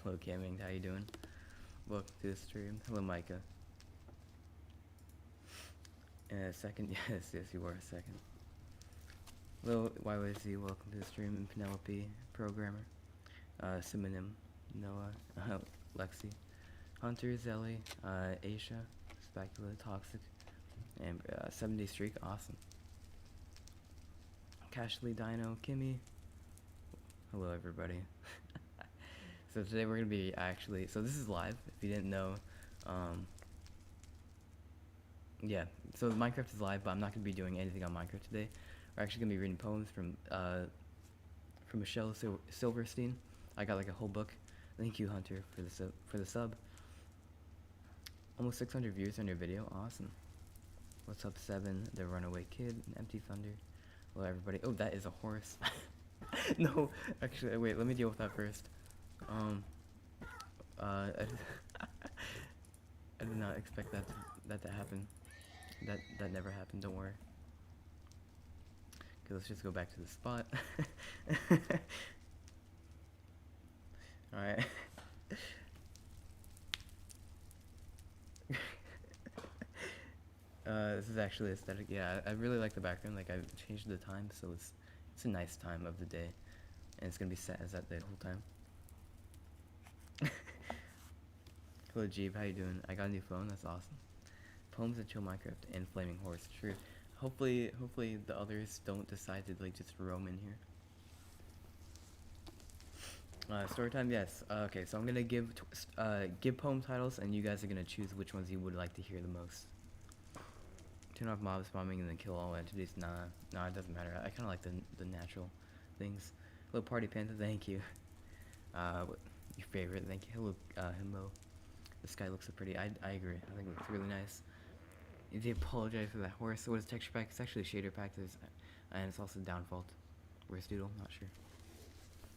Hello, Camming. How you doing? Welcome to the stream. Hello, Micah. And a second, yes, you are a second. Hello, YYZ. Welcome to the stream. And Penelope, programmer. Simonim, Noah, Lexi, Hunter, Zelly, Aisha, Specula, Toxic, and 7-day streak. Awesome. Cashly, Dino, Kimmy. Hello, everybody. So today we're gonna be so this is live. If you didn't know, yeah. So Minecraft is live, but I'm not gonna be doing anything on Minecraft today. We're actually gonna be reading poems from Michelle Silverstein. I got like a whole book. Thank you, Hunter, for the sub. Almost 600 views on your video. Awesome. What's up, Seven? The Runaway Kid, Empty Thunder. Hello, everybody. Oh, that is a horse. No, actually, wait. Let me deal with that first. I did not expect that to happen. That never happened. Don't worry. Okay, let's just go back to the spot. All right. This is actually aesthetic. Yeah, I really like the background. Like I've changed the time, so it's a nice time of the day, and it's gonna be set as that the whole time. Hello, Jeep. How you doing? I got a new phone. That's awesome. Poems that chill Minecraft and Flaming Horse. True. Hopefully the others don't decide to like just roam in here. Story time. Yes. Okay. So I'm gonna give poem titles, and you guys are gonna choose which ones you would like to hear the most. Turn off mob spamming and then kill all entities. Nah, it doesn't matter. I kind of like the natural things. Hello, Party Panda. Thank you. Your favorite. Thank you. Hello, Himbo. The sky looks so pretty. I agree. I think it looks really nice. They apologize for that horse. So what is texture pack? It's actually a shader pack. And it's also downfault. Where's Doodle? Not sure.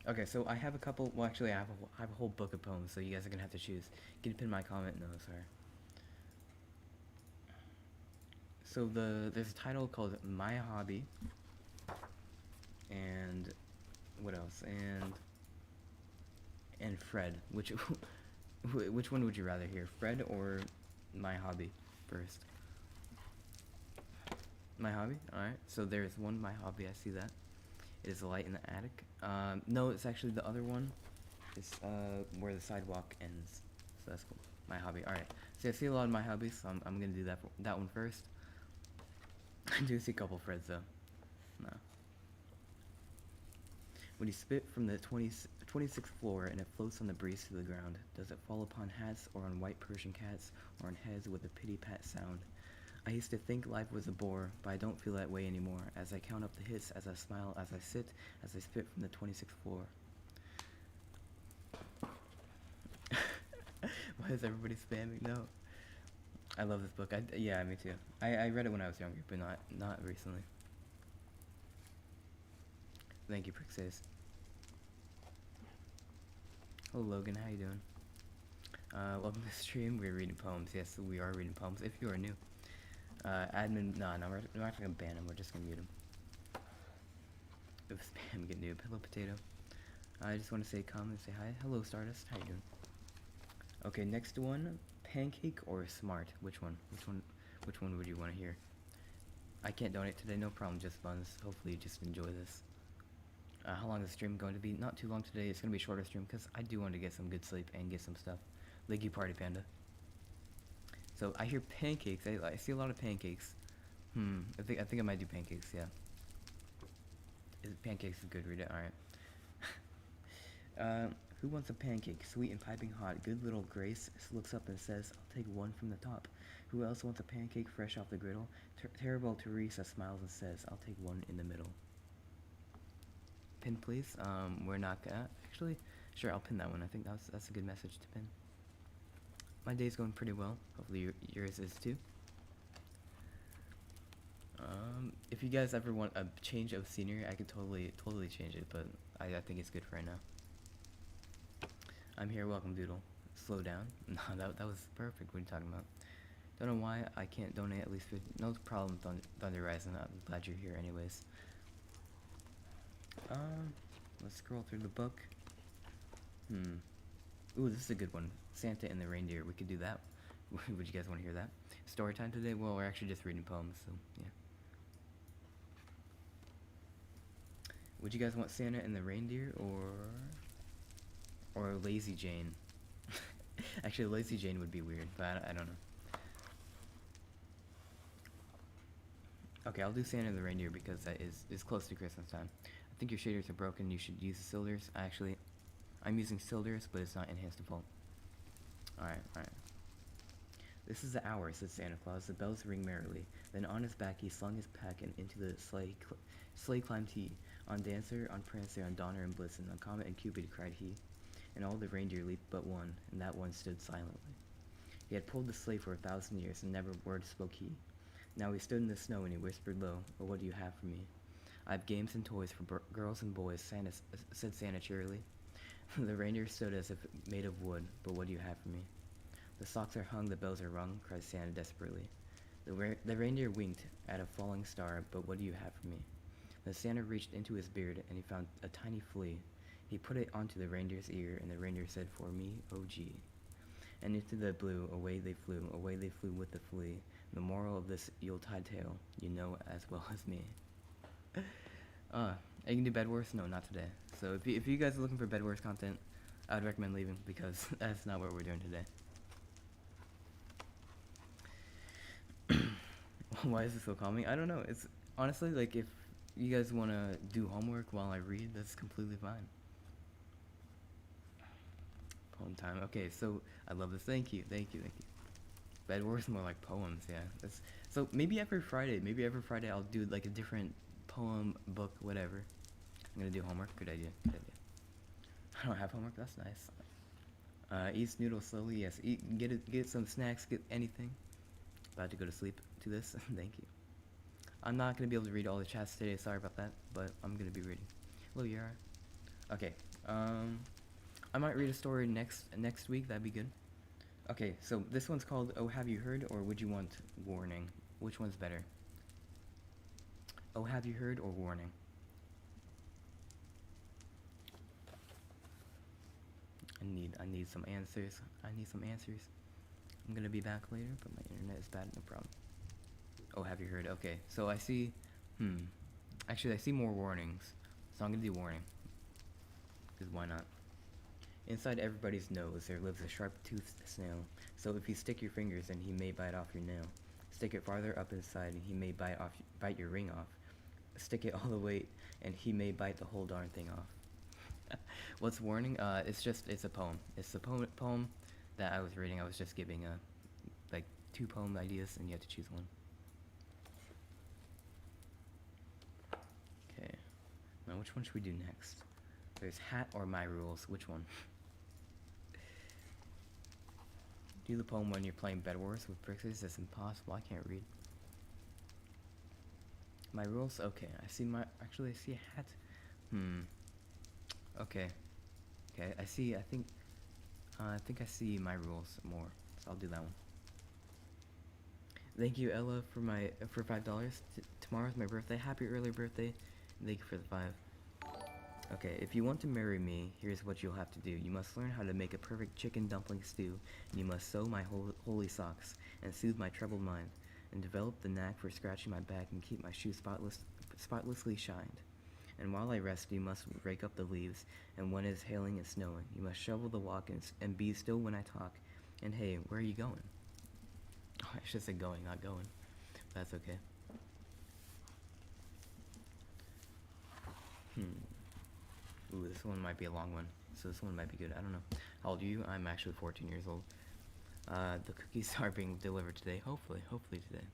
Okay, so I have a couple. Well, actually, I have a whole book of poems. So you guys are gonna have to choose. Can you pin my comment? No, sorry. So there's a title called My Hobby. And what else? And Fred. Which one would you rather hear? Fred or My Hobby first? My Hobby? Alright. So there's one My Hobby, I see that. It is a light in the attic. No, it's actually the other one. It's where the sidewalk ends. So that's cool. My Hobby. Alright. So I see a lot of My Hobbies, so I'm gonna do that one first. I do see a couple Freds though. No. When you spit from the 26th floor and it floats on the breeze to the ground, does it fall upon hats or on white Persian cats or on heads with a pity-pat sound? I used to think life was a bore, but I don't feel that way anymore, as I count up the hits, as I smile, as I sit, as I spit from the 26th floor. Why is everybody spamming? No. I love this book. Yeah, me too. I read it when I was younger, but not recently. Thank you, Prixace. Hello, Logan. How you doing? Welcome to the stream. We're reading poems. Yes, we are reading poems. If you are new. Admin, no, we're not gonna ban him. We're just gonna mute him. If spam get noob. Hello, Potato. I just want to say comment, say hi. Hello, Stardust. How you doing? Okay, next one. Pancake or Smart? Which one? Which one would you want to hear? I can't donate today. No problem. Just buns. Hopefully, you just enjoy this. How long is the stream going to be? Not too long today. It's gonna be a shorter stream because I do want to get some good sleep and get some stuff. Leggy Party Panda. So I hear pancakes. I see a lot of pancakes. I think I might do pancakes. Yeah. Pancakes is good. Read it. All right. Who wants a pancake? Sweet and piping hot. Good little Grace looks up and says, "I'll take one from the top." Who else wants a pancake fresh off the griddle? Terrible Teresa smiles and says, "I'll take one in the middle." Pin, please. We're not gonna actually. Sure, I'll pin that one. I think that's a good message to pin. My day's going pretty well. Hopefully yours is too. If you guys ever want a change of scenery, I could totally change it, but I think it's good for right now. I'm here. Welcome, Doodle. Slow down. No, that was perfect. What are you talking about? Don't know why I can't donate at least 50. No problem, Thunder Rising. I'm glad you're here anyways. Let's scroll through the book. Ooh, this is a good one. Santa and the Reindeer. We could do that. Would you guys want to hear that? Story time today? Well, we're actually just reading poems, so yeah. Would you guys want Santa and the Reindeer or Lazy Jane? Actually, Lazy Jane would be weird, but I don't know. Okay, I'll do Santa and the Reindeer because that is close to Christmas time. I think your shaders are broken. You should use the cilders. Actually, I'm using cilders, but it's not enhanced default. Alright. This is the hour, said Santa Claus. The bells ring merrily. Then on his back he slung his pack and into the sleigh climbed he. On Dancer, on Prancer, on Donner and Blitzen, on Comet and Cupid cried he. And all the reindeer leaped but one, and that one stood silently. He had pulled the sleigh for 1,000 years, and never word spoke he. Now he stood in the snow and he whispered low, "Oh, what do you have for me?" "I have games and toys for girls and boys," said Santa cheerily. The reindeer stood as if made of wood. "But what do you have for me?" "The stocks are hung, the bells are rung," cried Santa desperately. The reindeer winked at a falling star. "But what do you have for me?" Then Santa reached into his beard and he found a tiny flea. He put it onto the reindeer's ear, and the reindeer said, "For me, oh gee." And into the blue away they flew with the flea. The moral of this Yuletide tale, you know as well as me. Are you gonna do Bed Wars? No, not today. So if you guys are looking for Bed Wars content, I would recommend leaving because that's not what we're doing today. Why is it so calming? I don't know. It's honestly like if you guys want to do homework while I read, that's completely fine. Poem time. Okay, so I love this. Thank you. Bed Wars more like poems, yeah. So maybe every Friday I'll do like a different poem, book, whatever. I'm gonna do homework. Good idea. I don't have homework. That's nice. Eat noodles slowly. Yes. Eat. Get some snacks. Get anything. About to go to sleep to this. Thank you. I'm not gonna be able to read all the chats today. Sorry about that, but I'm gonna be reading. Hello, Yara. Okay. I might read a story next week. That'd be good. Okay, so this one's called "Oh, Have You Heard?" or "Would You Want Warning?" Which one's better? Oh, have you heard or warning? I need some answers. I'm gonna be back later, but my internet is bad. No problem. Oh, have you heard? Okay, so I see. Actually, I see more warnings, so I'm gonna do warning. Cause why not? Inside everybody's nose there lives a sharp-toothed snail. So if you stick your fingers in, he may bite off your nail. Stick it farther up inside, and he may bite your ring off. Stick it all the way, and he may bite the whole darn thing off. What's warning? It's a poem. It's the poem that I was reading. I was just giving like 2 poem ideas, and you have to choose one. Okay. Now which one should we do next? There's hat or my rules. Which one? Do the poem when you're playing Bed Wars with Brixers. That's impossible. I can't read. My rules? Okay. I see a hat. Okay. I think I see my rules more. So I'll do that one. Thank you, Ella, for $5. Tomorrow's my birthday. Happy early birthday. Thank you for the 5. Okay, if you want to marry me, here's what you'll have to do. You must learn how to make a perfect chicken dumpling stew, and you must sew my holy socks, and soothe my troubled mind, and develop the knack for scratching my back and keep my shoes spotlessly shined. And while I rest, you must rake up the leaves, and when it is hailing and snowing, you must shovel the walk and be still when I talk. And hey, where are you going? Oh, I should say going, not going. That's okay. Ooh, this one might be a long one, so this one might be good. I don't know. How old are you? I'm actually 14 years old. The cookies are being delivered today. Hopefully today.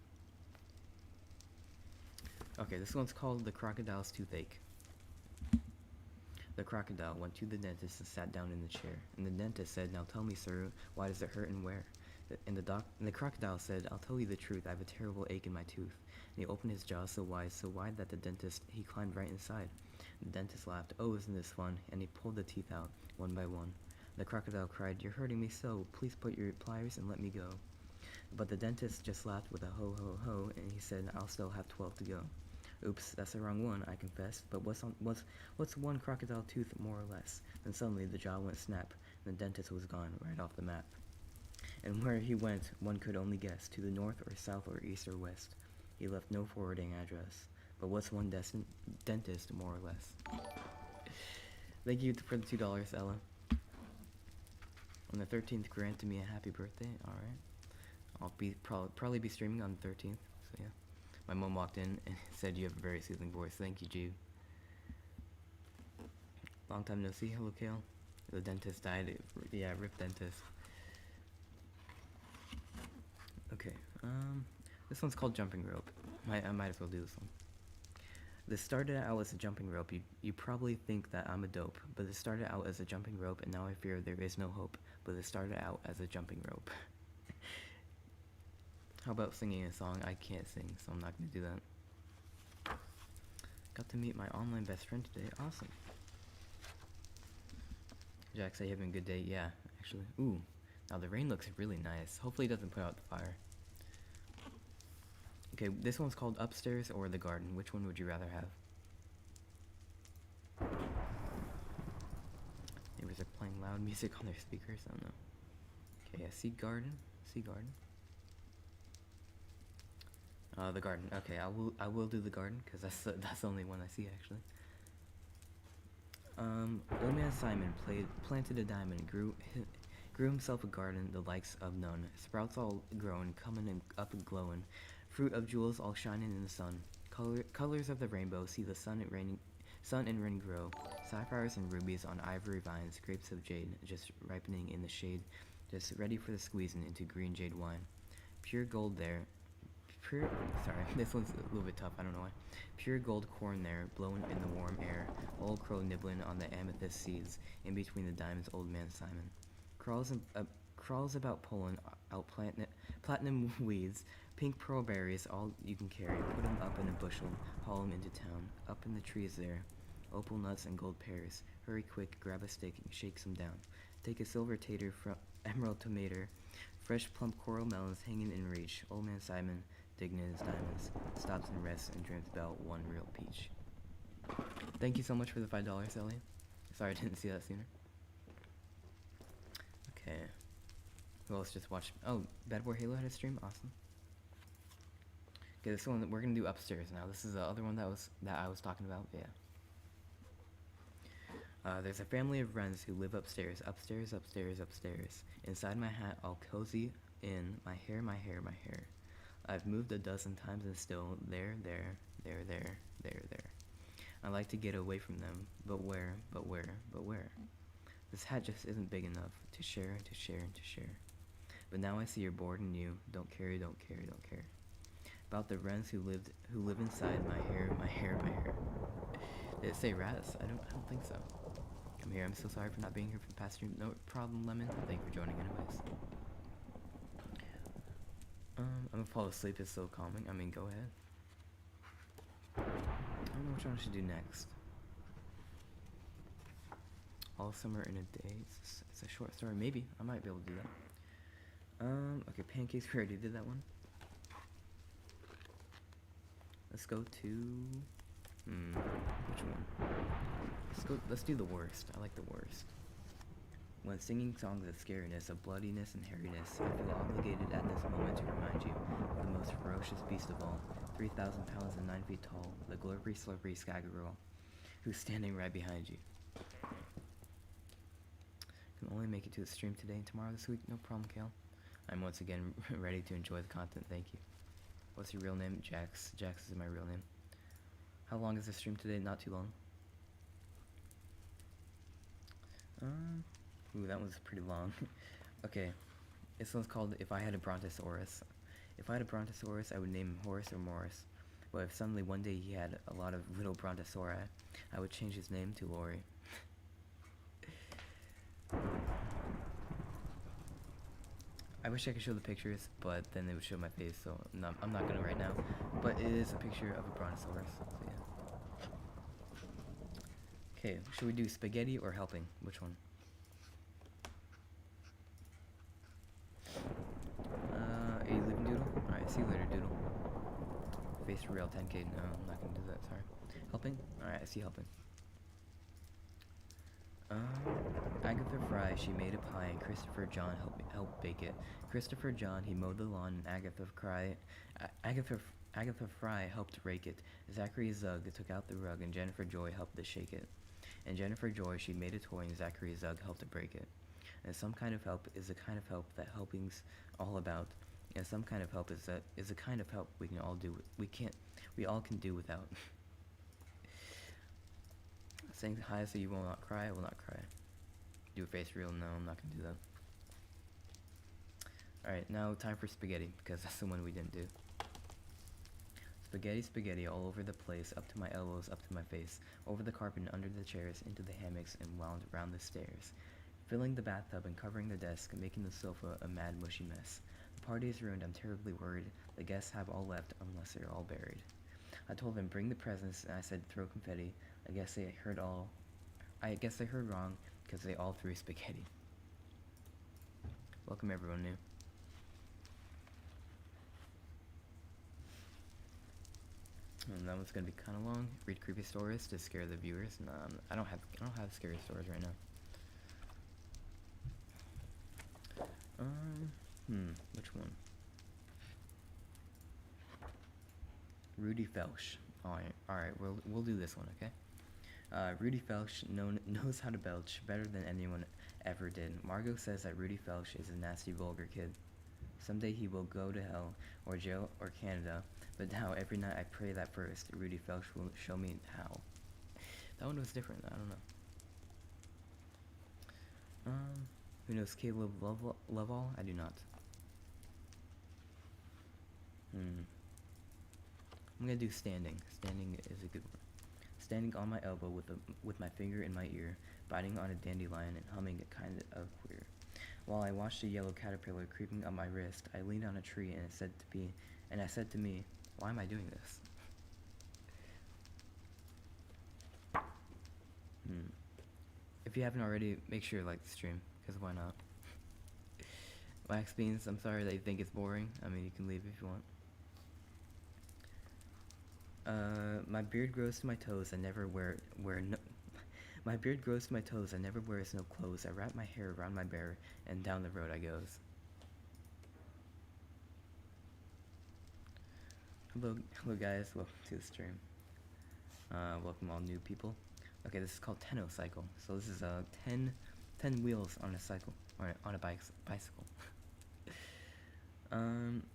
Okay, this one's called The Crocodile's Toothache. The crocodile went to the dentist and sat down in the chair. And the dentist said, "Now tell me, sir, why does it hurt and where?" And the crocodile said, "I'll tell you the truth. I have a terrible ache in my tooth." And he opened his jaws so wide that the dentist, he climbed right inside. The dentist laughed. "Oh, isn't this fun?" And he pulled the teeth out, one by one. The crocodile cried, "You're hurting me so. Please put your pliers and let me go." But the dentist just laughed with a ho ho ho, and he said, "I'll still have 12 to go." Oops, that's the wrong one, I confessed. But what's one crocodile tooth more or less? Then suddenly the jaw went snap. The dentist was gone, right off the map. And where he went, one could only guess, to the north or south or east or west. He left no forwarding address. But what's one dentist, more or less? Thank you for the $2, Ella. On the 13th, granted me a happy birthday. Alright. I'll be probably be streaming on the 13th. So yeah. My mom walked in and said you have a very soothing voice. Thank you, Jude. Long time no see. Hello, Kale. The dentist died. Yeah, rip dentist. Okay. This one's called jumping rope. I might as well do this one. This started out as a jumping rope. You probably think that I'm a dope, but this started out as a jumping rope, and now I fear there is no hope. But this started out as a jumping rope. How about singing a song? I can't sing, so I'm not gonna do that. Got to meet my online best friend today. Awesome. Jaxx, are you having a good day? Yeah, actually. Ooh, now the rain looks really nice. Hopefully it doesn't put out the fire. Okay, this one's called Upstairs or The Garden. Which one would you rather have? Neighbors are playing loud music on their speakers. I don't know. Okay, I see garden. See garden. The garden. Okay, I will do the garden because that's the only one I see actually. Old man Simon planted a diamond, grew himself a garden, the likes of none. Sprouts all grown, coming and up and glowing. Fruit of jewels all shining in the sun. Colors of the rainbow, see the sun and rain grow. Sapphires and rubies on ivory vines, grapes of jade, just ripening in the shade, just ready for the squeezing into green jade wine. Pure gold there. Sorry, this one's a little bit tough, I don't know why. Pure gold corn there, blowing in the warm air. Old crow nibbling on the amethyst seeds, in between the diamonds, old man Simon. Crawls about pulling out platinum weeds, pink pearl berries, all you can carry. Put 'em up in a bushel, haul 'em into town. Up in the trees there, opal nuts and gold pears. Hurry quick, grab a stick and shake some down. Take a silver tater from emerald tomato, fresh plump coral melons hanging in reach. Old man Simon, digging in his diamonds, stops and rests and dreams about one real peach. Thank you so much for the $5, Ellie. Sorry I didn't see that sooner. Okay. Who else just watched? Oh, Bad Boy Halo had a stream? Awesome. Okay, this one, we're gonna do Upstairs now. This is the other one that I was talking about, yeah. There's a family of wrens who live upstairs, upstairs, upstairs, upstairs. Inside my hat, all cozy in, my hair, my hair, my hair. I've moved a dozen times and still, there. I like to get away from them, but where? This hat just isn't big enough to share, to share, and to share. But now I see you're bored and you don't care. About the wrens who live inside my hair, my hair, my hair. Did it say rats? I don't think so. I'm here. I'm so sorry for not being here for the past stream. No problem, Lemon. Thank you for joining anyways. I'm gonna fall asleep. It's so calming. I mean, go ahead. I don't know which one I should do next. All summer in a day. It's a short story. Maybe I might be able to do that. Okay, pancakes. We already did that one. Let's go to which one? Let's do the worst. I like the worst. When singing songs of scariness, of bloodiness and hairiness, I feel obligated at this moment to remind you of the most ferocious beast of all, 3,000 pounds and 9 feet tall, the glurpy slurpy skaggerel, who's standing right behind you. Can only make it to the stream today and tomorrow this week. No problem, Kale. I'm once again ready to enjoy the content. Thank you. What's your real name? Jaxx. Jaxx is my real name. How long is the stream today? Not too long. Ooh, that one's pretty long. Okay, this one's called If I Had a Brontosaurus. If I had a Brontosaurus, I would name him Horace or Morris. But if suddenly one day he had a lot of little Brontosauri, I would change his name to Lori. I wish I could show the pictures, but then it would show my face, so I'm not gonna right now. But it is a picture of a Brontosaurus, so yeah. Okay, should we do spaghetti or helping? Which one? Are you leaving, Doodle? Alright, see you later, Doodle. Face real 10k. No, I'm not gonna do that, sorry. Helping? Alright, I see helping. Agatha Fry, she made a pie, and Christopher John helped bake it. Christopher John, he mowed the lawn, and Agatha Fry helped rake it. Zachary Zug took out the rug, and Jennifer Joy helped to shake it. And Jennifer Joy, she made a toy, and Zachary Zug helped to break it. And some kind of help is the kind of help that helping's all about. And some kind of help is a kind of help we all can do without. Saying hi so you will not cry, I will not cry. Do a face reel? No, I'm not gonna do that. Alright, now time for spaghetti, because that's the one we didn't do. Spaghetti, spaghetti all over the place, up to my elbows, up to my face, over the carpet and under the chairs, into the hammocks and wound around the stairs. Filling the bathtub and covering the desk, making the sofa a mad mushy mess. The party is ruined, I'm terribly worried. The guests have all left unless they're all buried. I told them bring the presents and I said throw confetti. I guess they heard wrong because they all threw spaghetti. Welcome everyone new. And that one's gonna be kind of long. Read creepy stories to scare the viewers. No, I don't have scary stories right now. Which one? Rudy Felsch. Alright, we'll do this one, okay? Rudy Felsch knows how to belch better than anyone ever did. Margot says that Rudy Felsch is a nasty, vulgar kid. Someday he will go to hell, or jail, or Canada, but now every night I pray that first Rudy Felsch will show me how. That one was different, I don't know. Who knows Caleb Lovell? I do not. I'm gonna do standing. Standing is a good one. Standing on my elbow with my finger in my ear, biting on a dandelion and humming it kind of queer. While I watched a yellow caterpillar creeping up my wrist, I leaned on a tree and I said to me, why am I doing this? If you haven't already, make sure you like the stream, because why not? Wax Beans, I'm sorry that you think it's boring. I mean, you can leave if you want. My beard grows to my toes. I never My beard grows to my toes. I never wear no clothes. I wrap my hair around my bear, and down the road I goes. Hello guys. Welcome to the stream. Welcome all new people. Okay, this is called Tenno Cycle. So this is 10 wheels on a cycle, or on a bicycle.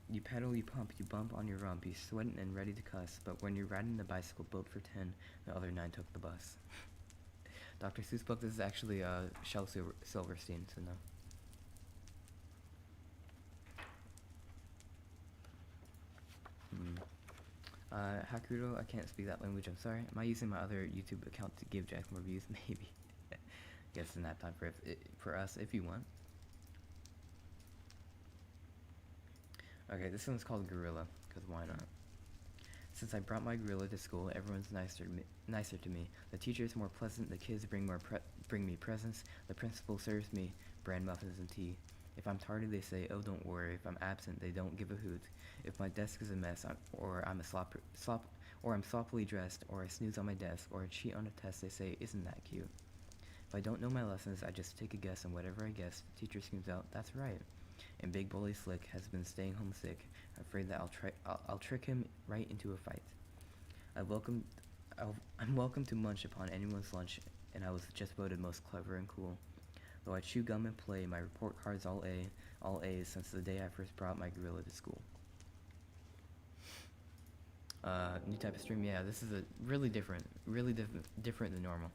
You pedal, you pump, you bump on your rump, you sweating and ready to cuss, but when you're riding the bicycle built for 10, the other 9 took the bus. Dr. Seuss book, this is actually Shel Silverstein, so no. Hakudo, I can't speak that language, I'm sorry. Am I using my other YouTube account to give Jaxx more views? Maybe. Guess it's nap time for us, if you want. Okay, this one's called Gorilla, because why not? Since I brought my gorilla to school, everyone's nicer to me. The teacher is more pleasant, the kids bring me presents, the principal serves me bran muffins and tea. If I'm tardy, they say, oh, don't worry. If I'm absent, they don't give a hoot. If my desk is a mess, or I'm sloppily dressed, or I snooze on my desk, or I cheat on a test, they say, isn't that cute? If I don't know my lessons, I just take a guess, and whatever I guess, the teacher screams out, that's right. And Big Bully Slick has been staying home sick, afraid that I'll trick him right into a fight. I'm welcome to munch upon anyone's lunch, and I was just voted most clever and cool. Though I chew gum and play, my report card's all A's since the day I first brought my gorilla to school. New type of stream, yeah, this is a really different than normal.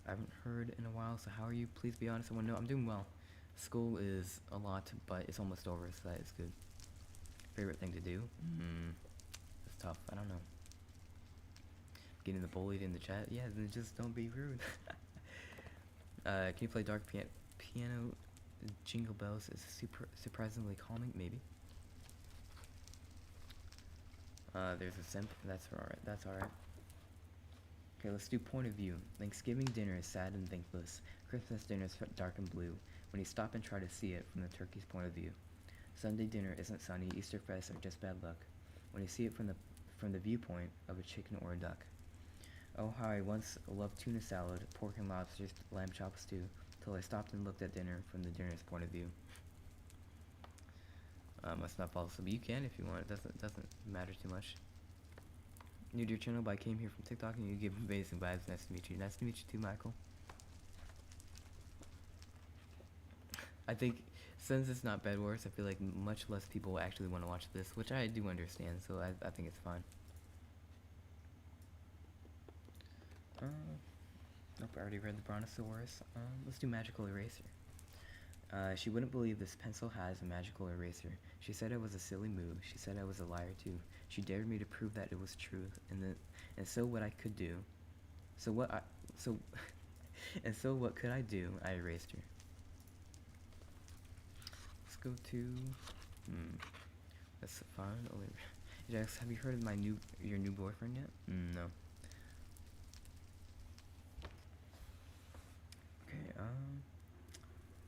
I haven't heard in a while, so how are you? Please be honest, I want to know. I'm doing well. School is a lot, but it's almost over, so that is good. Favorite thing to do? It's tough, I don't know. Getting the bullied in the chat? Yeah, then just don't be rude. Can you play dark piano? Jingle Bells is surprisingly calming, maybe. There's a simp. That's alright. Okay, let's do point of view. Thanksgiving dinner is sad and thankless. Christmas dinner is dark and blue. When you stop and try to see it from the turkey's point of view. Sunday dinner isn't sunny. Easter fests are just bad luck. When you see it from the viewpoint of a chicken or a duck. Oh, how I once loved tuna salad, pork and lobsters, lamb chops too, till I stopped and looked at dinner from the dinner's point of view. Must not fall asleep. You can if you want. It doesn't matter too much. New to your channel, but I came here from TikTok and you give amazing vibes. Nice to meet you. Nice to meet you too, Michael. I think since it's not Bed Wars, I feel like much less people actually want to watch this, which I do understand. So I think it's fine. Nope, I already read the Brontosaurus. Let's do Magical Eraser. She wouldn't believe this pencil has a magical eraser. She said it was a silly move. She said I was a liar too. She dared me to prove that it was true, and so what I could do. So what I so and so what could I do? I erased her. Let's go to that's fine. Jaxx, have you heard of your new boyfriend yet? No. Okay,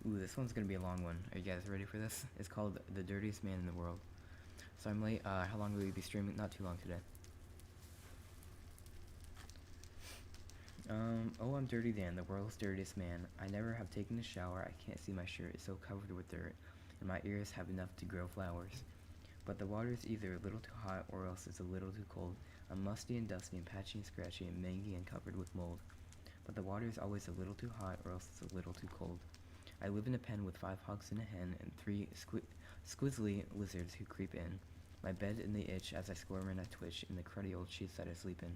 ooh, this one's gonna be a long one. Are you guys ready for this? It's called The Dirtiest Man in the World. So I'm late. How long will you be streaming? Not too long today. Oh, I'm Dirty Dan, the world's dirtiest man. I never have taken a shower. I can't see my shirt. It's so covered with dirt, and my ears have enough to grow flowers. But the water is either a little too hot or else it's a little too cold. I'm musty and dusty and patchy and scratchy and mangy and covered with mold. But the water is always a little too hot or else it's a little too cold. I live in a pen with 5 hogs and a hen and 3 squizzly lizards who creep in. My bed and they itch as I squirm and I twitch in the cruddy old sheets that I sleep in.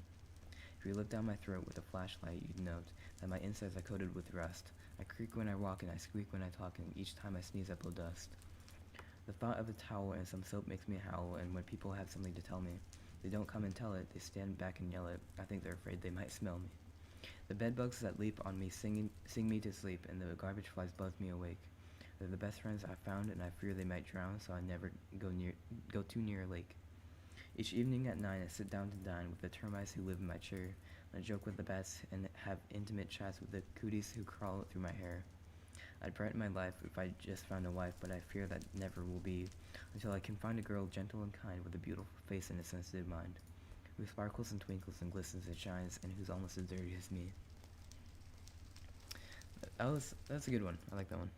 If you look down my throat with a flashlight, you'd note that my insides are coated with rust. I creak when I walk and I squeak when I talk, and each time I sneeze I blow dust. The thought of a towel and some soap makes me howl, and when people have something to tell me, they don't come and tell it, they stand back and yell it. I think they're afraid they might smell me. The bedbugs that leap on me sing me to sleep, and the garbage flies buzz me awake. They're the best friends I've found, and I fear they might drown, so I never go too near a lake. Each evening at 9, I sit down to dine with the termites who live in my chair. I joke with the bats and have intimate chats with the cooties who crawl through my hair. I'd brighten my life if I just found a wife, but I fear that never will be, until I can find a girl gentle and kind with a beautiful face and a sensitive mind, who sparkles and twinkles and glistens and shines, and who's almost as dirty as me. That's a good one. I like that one.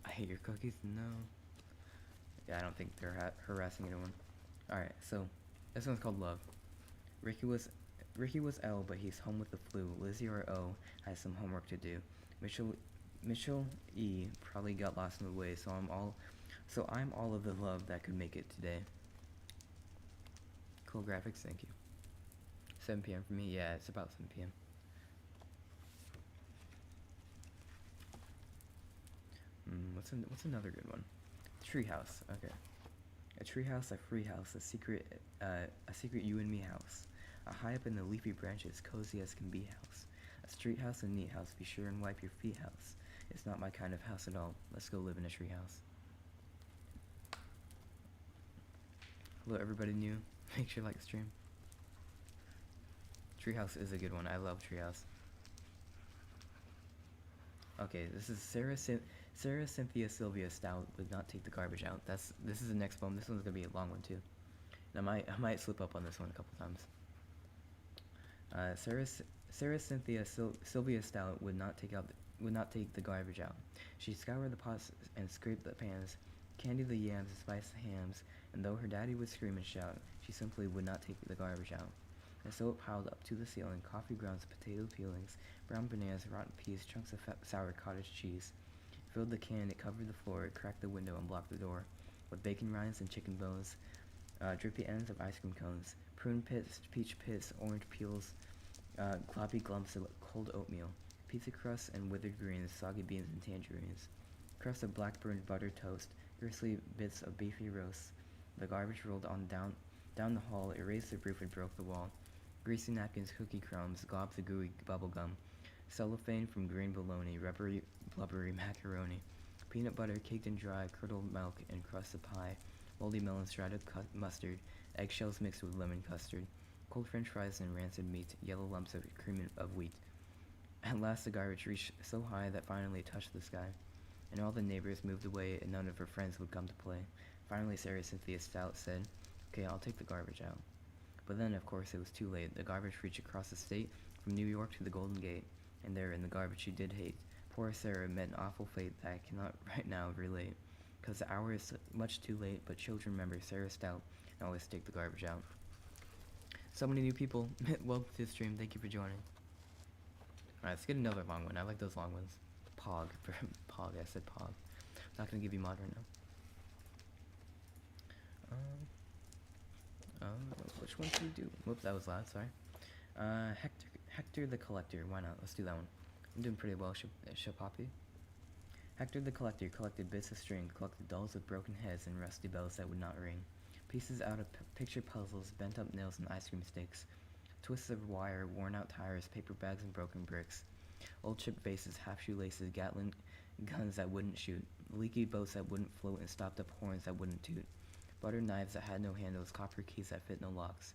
I hate your cookies. No. Yeah, I don't think they're harassing anyone. Alright, so this one's called Love. Ricky was L, but he's home with the flu. Lizzie or O has some homework to do. Mitchell E probably got lost in the way, so I'm all of the love that could make it today. Cool graphics, thank you. 7 p.m. for me. Yeah, it's about 7 p.m. What's another good one? Treehouse. Okay. A treehouse, a free house, a secret you and me house. A high up in the leafy branches, cozy as can be house. A street house, a neat house, be sure and wipe your feet house. It's not my kind of house at all. Let's go live in a treehouse. Hello everybody new. Make sure you like the stream. Treehouse is a good one. I love Treehouse. Okay, this is Sarah Cynthia Sylvia Stout would not take the garbage out. This is the next poem. This one's gonna be a long one too. And I might slip up on this one a couple times. Sarah Cynthia Sylvia Stout would not take the garbage out. She scoured the pots and scraped the pans, candied the yams and spiced the hams, and though her daddy would scream and shout, she simply would not take the garbage out. And so it piled up to the ceiling, coffee grounds, potato peelings, brown bananas, rotten peas, chunks of sour cottage cheese. It filled the can, it covered the floor, it cracked the window and blocked the door, with bacon rinds and chicken bones, drippy ends of ice cream cones, prune pits, peach pits, orange peels, gloppy glumps of cold oatmeal, pizza crusts and withered greens, soggy beans and tangerines, crust of black-burned buttered toast, gristly bits of beefy roast. The garbage rolled on down the hall, erased the roof and broke the wall. Greasy napkins, cookie crumbs, globs of gooey bubble gum, cellophane from green bologna, rubbery, blubbery macaroni, peanut butter caked in dry, curdled milk and crust of pie, moldy melons dried with mustard, eggshells mixed with lemon custard, cold french fries and rancid meat, yellow lumps of cream of wheat. At last the garbage reached so high that finally it touched the sky, and all the neighbors moved away and none of her friends would come to play. Finally Sarah Cynthia Stout said, "Okay, I'll take the garbage out." But then, of course, it was too late. The garbage reached across the state, from New York to the Golden Gate, and there in the garbage she did hate. Poor Sarah met an awful fate that I cannot right now relate, 'cause the hour is much too late, but children remember Sarah Stout and always take the garbage out. So many new people. Welcome to the stream. Thank you for joining. Alright, let's get another long one. I like those long ones. Pog. Pog. I said Pog. Not gonna give you mod right now. Which one should we do? Whoops, that was loud, sorry. Hector the Collector. Why not? Let's do that one. I'm doing pretty well, Shapapi. Hector the Collector collected bits of string, collected dolls with broken heads and rusty bells that would not ring, pieces out of picture puzzles, bent up nails and ice cream sticks, twists of wire, worn out tires, paper bags and broken bricks, old chipped vases, half shoelaces, Gatling guns that wouldn't shoot, leaky boats that wouldn't float and stopped up horns that wouldn't toot, butter knives that had no handles, copper keys that fit no locks,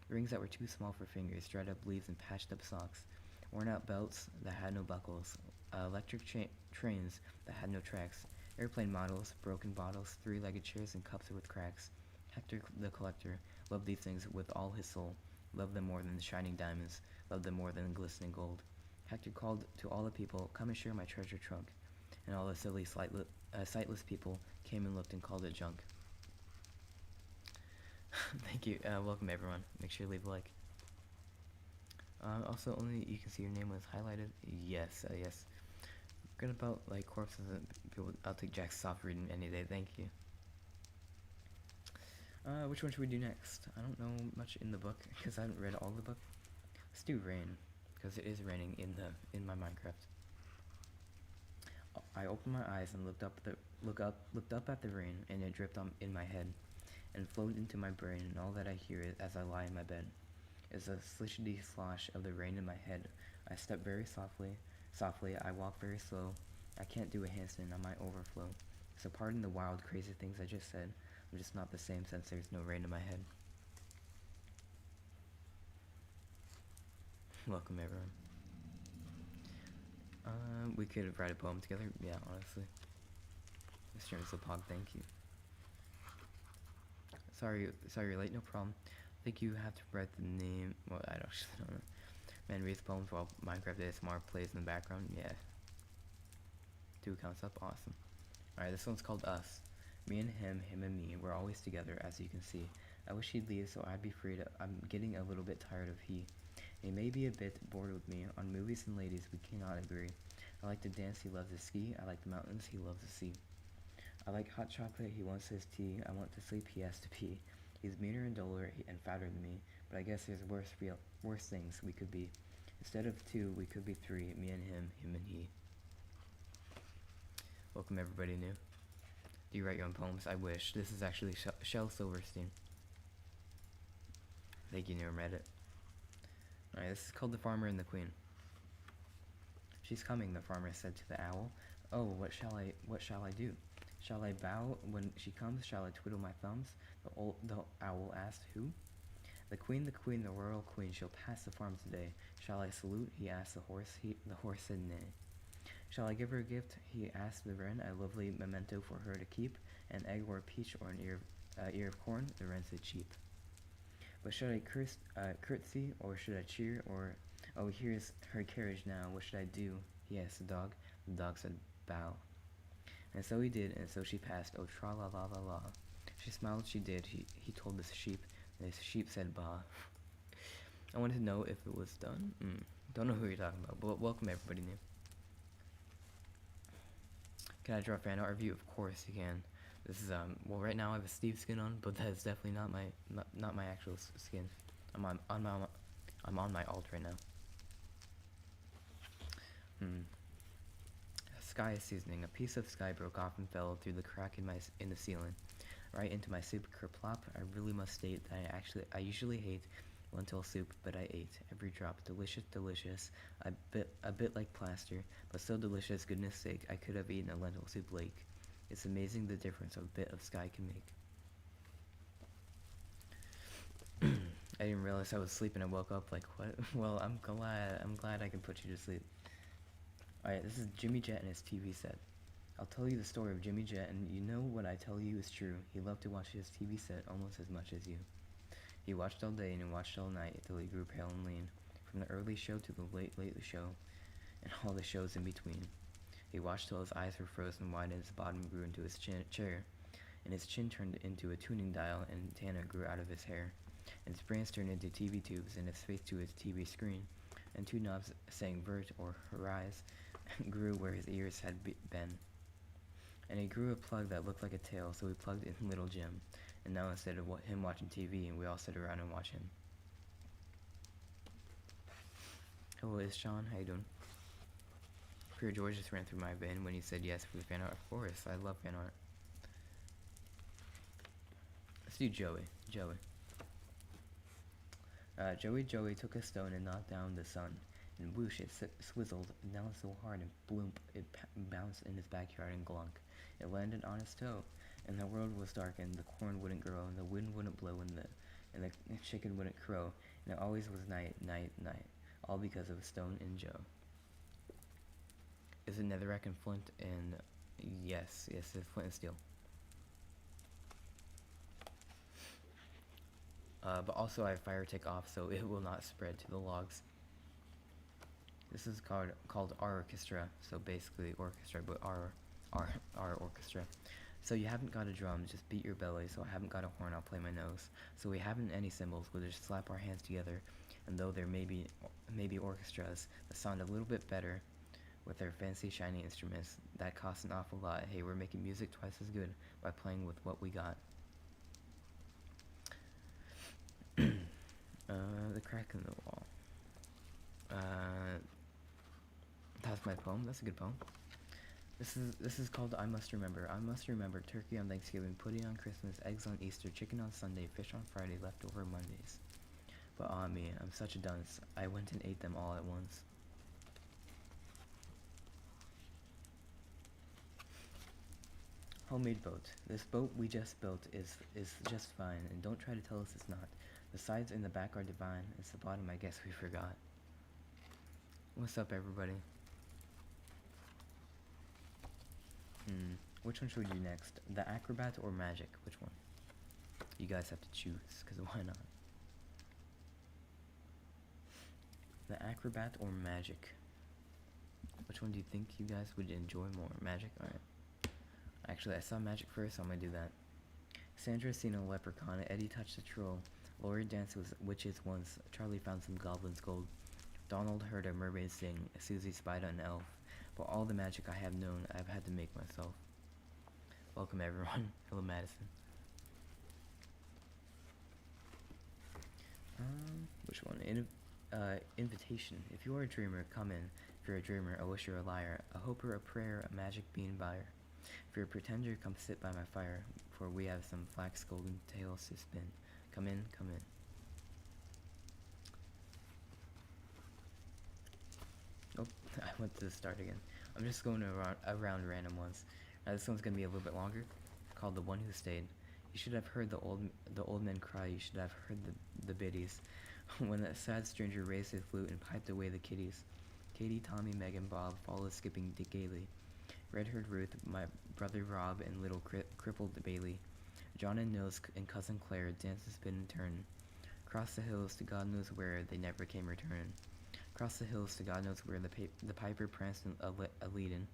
rings that were too small for fingers, dried up leaves and patched up socks, worn out belts that had no buckles, electric trains that had no tracks, airplane models, broken bottles, three-legged chairs and cups with cracks. Hector the Collector loved these things with all his soul, loved them more than the shining diamonds, loved them more than the glistening gold. Hector called to all the people, come and share my treasure trunk, and all the silly, sightless people came and looked and called it junk. Thank you. Welcome everyone. Make sure you leave a like. Also, only you can see your name was highlighted. Yes, yes. Good about like corpses and people. I'll take Jaxx soft reading any day. Thank you. Which one should we do next? I don't know much in the book because I haven't read all the book. Let's do rain because it is raining in my Minecraft. I opened my eyes and looked up at the rain, and it dripped in my head, and flowed into my brain. And all that I hear as I lie in my bed is a slishity slosh of the rain in my head. I step very softly. I walk very slow. I can't do a handstand. I might overflow. So pardon the wild, crazy things I just said. I'm just not the same since there's no rain in my head. Welcome everyone. We could write a poem together. Yeah, honestly. Mr. Pog, thank you. Sorry you're late. No problem. I think you have to write the name. Well, I actually don't know. Man reads poems while Minecraft ASMR plays in the background. Yeah. 2 counts up. Awesome. Alright, this one's called Us. Me and him and me, we're always together, as you can see. I wish he'd leave so I'd be free to. I'm getting a little bit tired of he. He may be a bit bored with me. On movies and ladies, we cannot agree. I like to dance, he loves to ski. I like the mountains, he loves the sea. I like hot chocolate, he wants his tea. I want to sleep, he has to pee. He's meaner and duller and fatter than me, but I guess there's worse things we could be. Instead of 2, we could be 3, me and him and he. Welcome everybody new. Do you write your own poems? I wish. This is actually Shel Silverstein. Thank you, new Reddit. Alright, this is called The Farmer and the Queen. She's coming, the farmer said to the owl. Oh, what shall I do? Shall I bow when she comes? Shall I twiddle my thumbs? The owl asked, who? The queen, the royal queen, she'll pass the farm today. Shall I salute? He asked the horse. The horse said nay. Shall I give her a gift? He asked the wren, a lovely memento for her to keep, an egg or a peach or an ear of corn. The wren said cheap. But should I curtsy, or should I cheer, or, oh, here's her carriage now, what should I do? He asked the dog. The dog said bow. And so he did, and so she passed, oh, tra-la-la-la-la. She smiled, she did, he told the sheep, and the sheep said bah. I wanted to know if it was done. Don't know who you're talking about, but welcome everybody new. Can I draw a fan art review? Of course you can. This is well, right now I have a Steve skin on, but that's definitely not my actual skin. I'm on my alt right now. Sky is seasoning. A piece of sky broke off and fell through the crack in the ceiling, right into my soup kerplop. I really must state that I usually hate lentil soup, but I ate every drop. Delicious, a bit like plaster, but so delicious, goodness sake, I could have eaten a lentil soup lake. It's amazing the difference a bit of sky can make. I didn't realize I was sleeping. I woke up like, what? Well, I'm glad I can put you to sleep. Alright, this is Jimmy Jet and his TV set. I'll tell you the story of Jimmy Jet, and you know what I tell you is true. He loved to watch his TV set almost as much as you. He watched all day and he watched all night till he grew pale and lean, from the early show to the late show, and all the shows in between. He watched till his eyes were frozen wide and his bottom grew into his chair, and his chin turned into a tuning dial and antenna grew out of his hair, and his brains turned into TV tubes and his face to his TV screen, and two knobs saying vert or rise grew where his ears had been. And he grew a plug that looked like a tail, so we plugged in Little Jim, and now instead of him watching TV, we all sit around and watch him. Hello, it's Sean. How you doing? Pure George just ran through my vein when he said yes for the fan art. Of course, I love fan art. Let's do Joey. Joey took a stone and knocked down the sun, and whoosh, it swizzled down so hard and bloomp, it bounced in his backyard and glunk. It landed on his toe, and the world was dark, and the corn wouldn't grow, and the wind wouldn't blow, and the chicken wouldn't crow, and it always was night, all because of a stone in Joe. Is it netherrack and flint? And yes, it's flint and steel. But also I have fire tick off, so it will not spread to the logs. This is called our orchestra, so basically orchestra, but our orchestra. So you haven't got a drum, just beat your belly. So I haven't got a horn, I'll play my nose. So we haven't any cymbals, we'll just slap our hands together, and though there may be orchestras that sound a little bit better with their fancy shiny instruments that cost an awful lot, hey, we're making music twice as good by playing with what we got. The crack in the wall. That's my poem. That's a good poem. This is called I Must Remember. I must remember turkey on Thanksgiving, pudding on Christmas, eggs on Easter, chicken on Sunday, fish on Friday, leftover Mondays. But ah me, I'm such a dunce. I went and ate them all at once. Homemade boat. This boat we just built is just fine, and don't try to tell us it's not. The sides in the back are divine. It's the bottom I guess we forgot. What's up, everybody? Which one should we do next? The acrobat or magic? Which one? You guys have to choose, because why not? The acrobat or magic? Which one do you think you guys would enjoy more? Magic? Alright. Actually, I saw magic first, so I'm gonna do that. Sandra seen a leprechaun, Eddie touched a troll, Lori danced with witches once, Charlie found some goblin's gold, Donald heard a mermaid sing, Susie spied an elf, but all the magic I have known, I've had to make myself. Welcome everyone. Hello Madison. Which one? Invitation. If you are a dreamer, come in. If you're a dreamer, I wish you're a liar, a hoper, a prayer, a magic bean buyer. If you're a pretender, come sit by my fire, for we have some flax golden tales to spin. Come in, come in. Oh, I went to the start again. I'm just going around random ones. Now this one's gonna be a little bit longer, called The One Who Stayed. You should have heard the old men cry, you should have heard the biddies, when that sad stranger raised his flute and piped away the kiddies. Katie, Tommy, Megan, Bob followed skipping gaily. Red-haired Ruth, my brother Rob, and little crippled Bailey. John and Nils and cousin Claire danced and spin and turn. Cross the hills to God knows where, they never came return. Cross the hills to God knows where, the piper pranced a leadin'.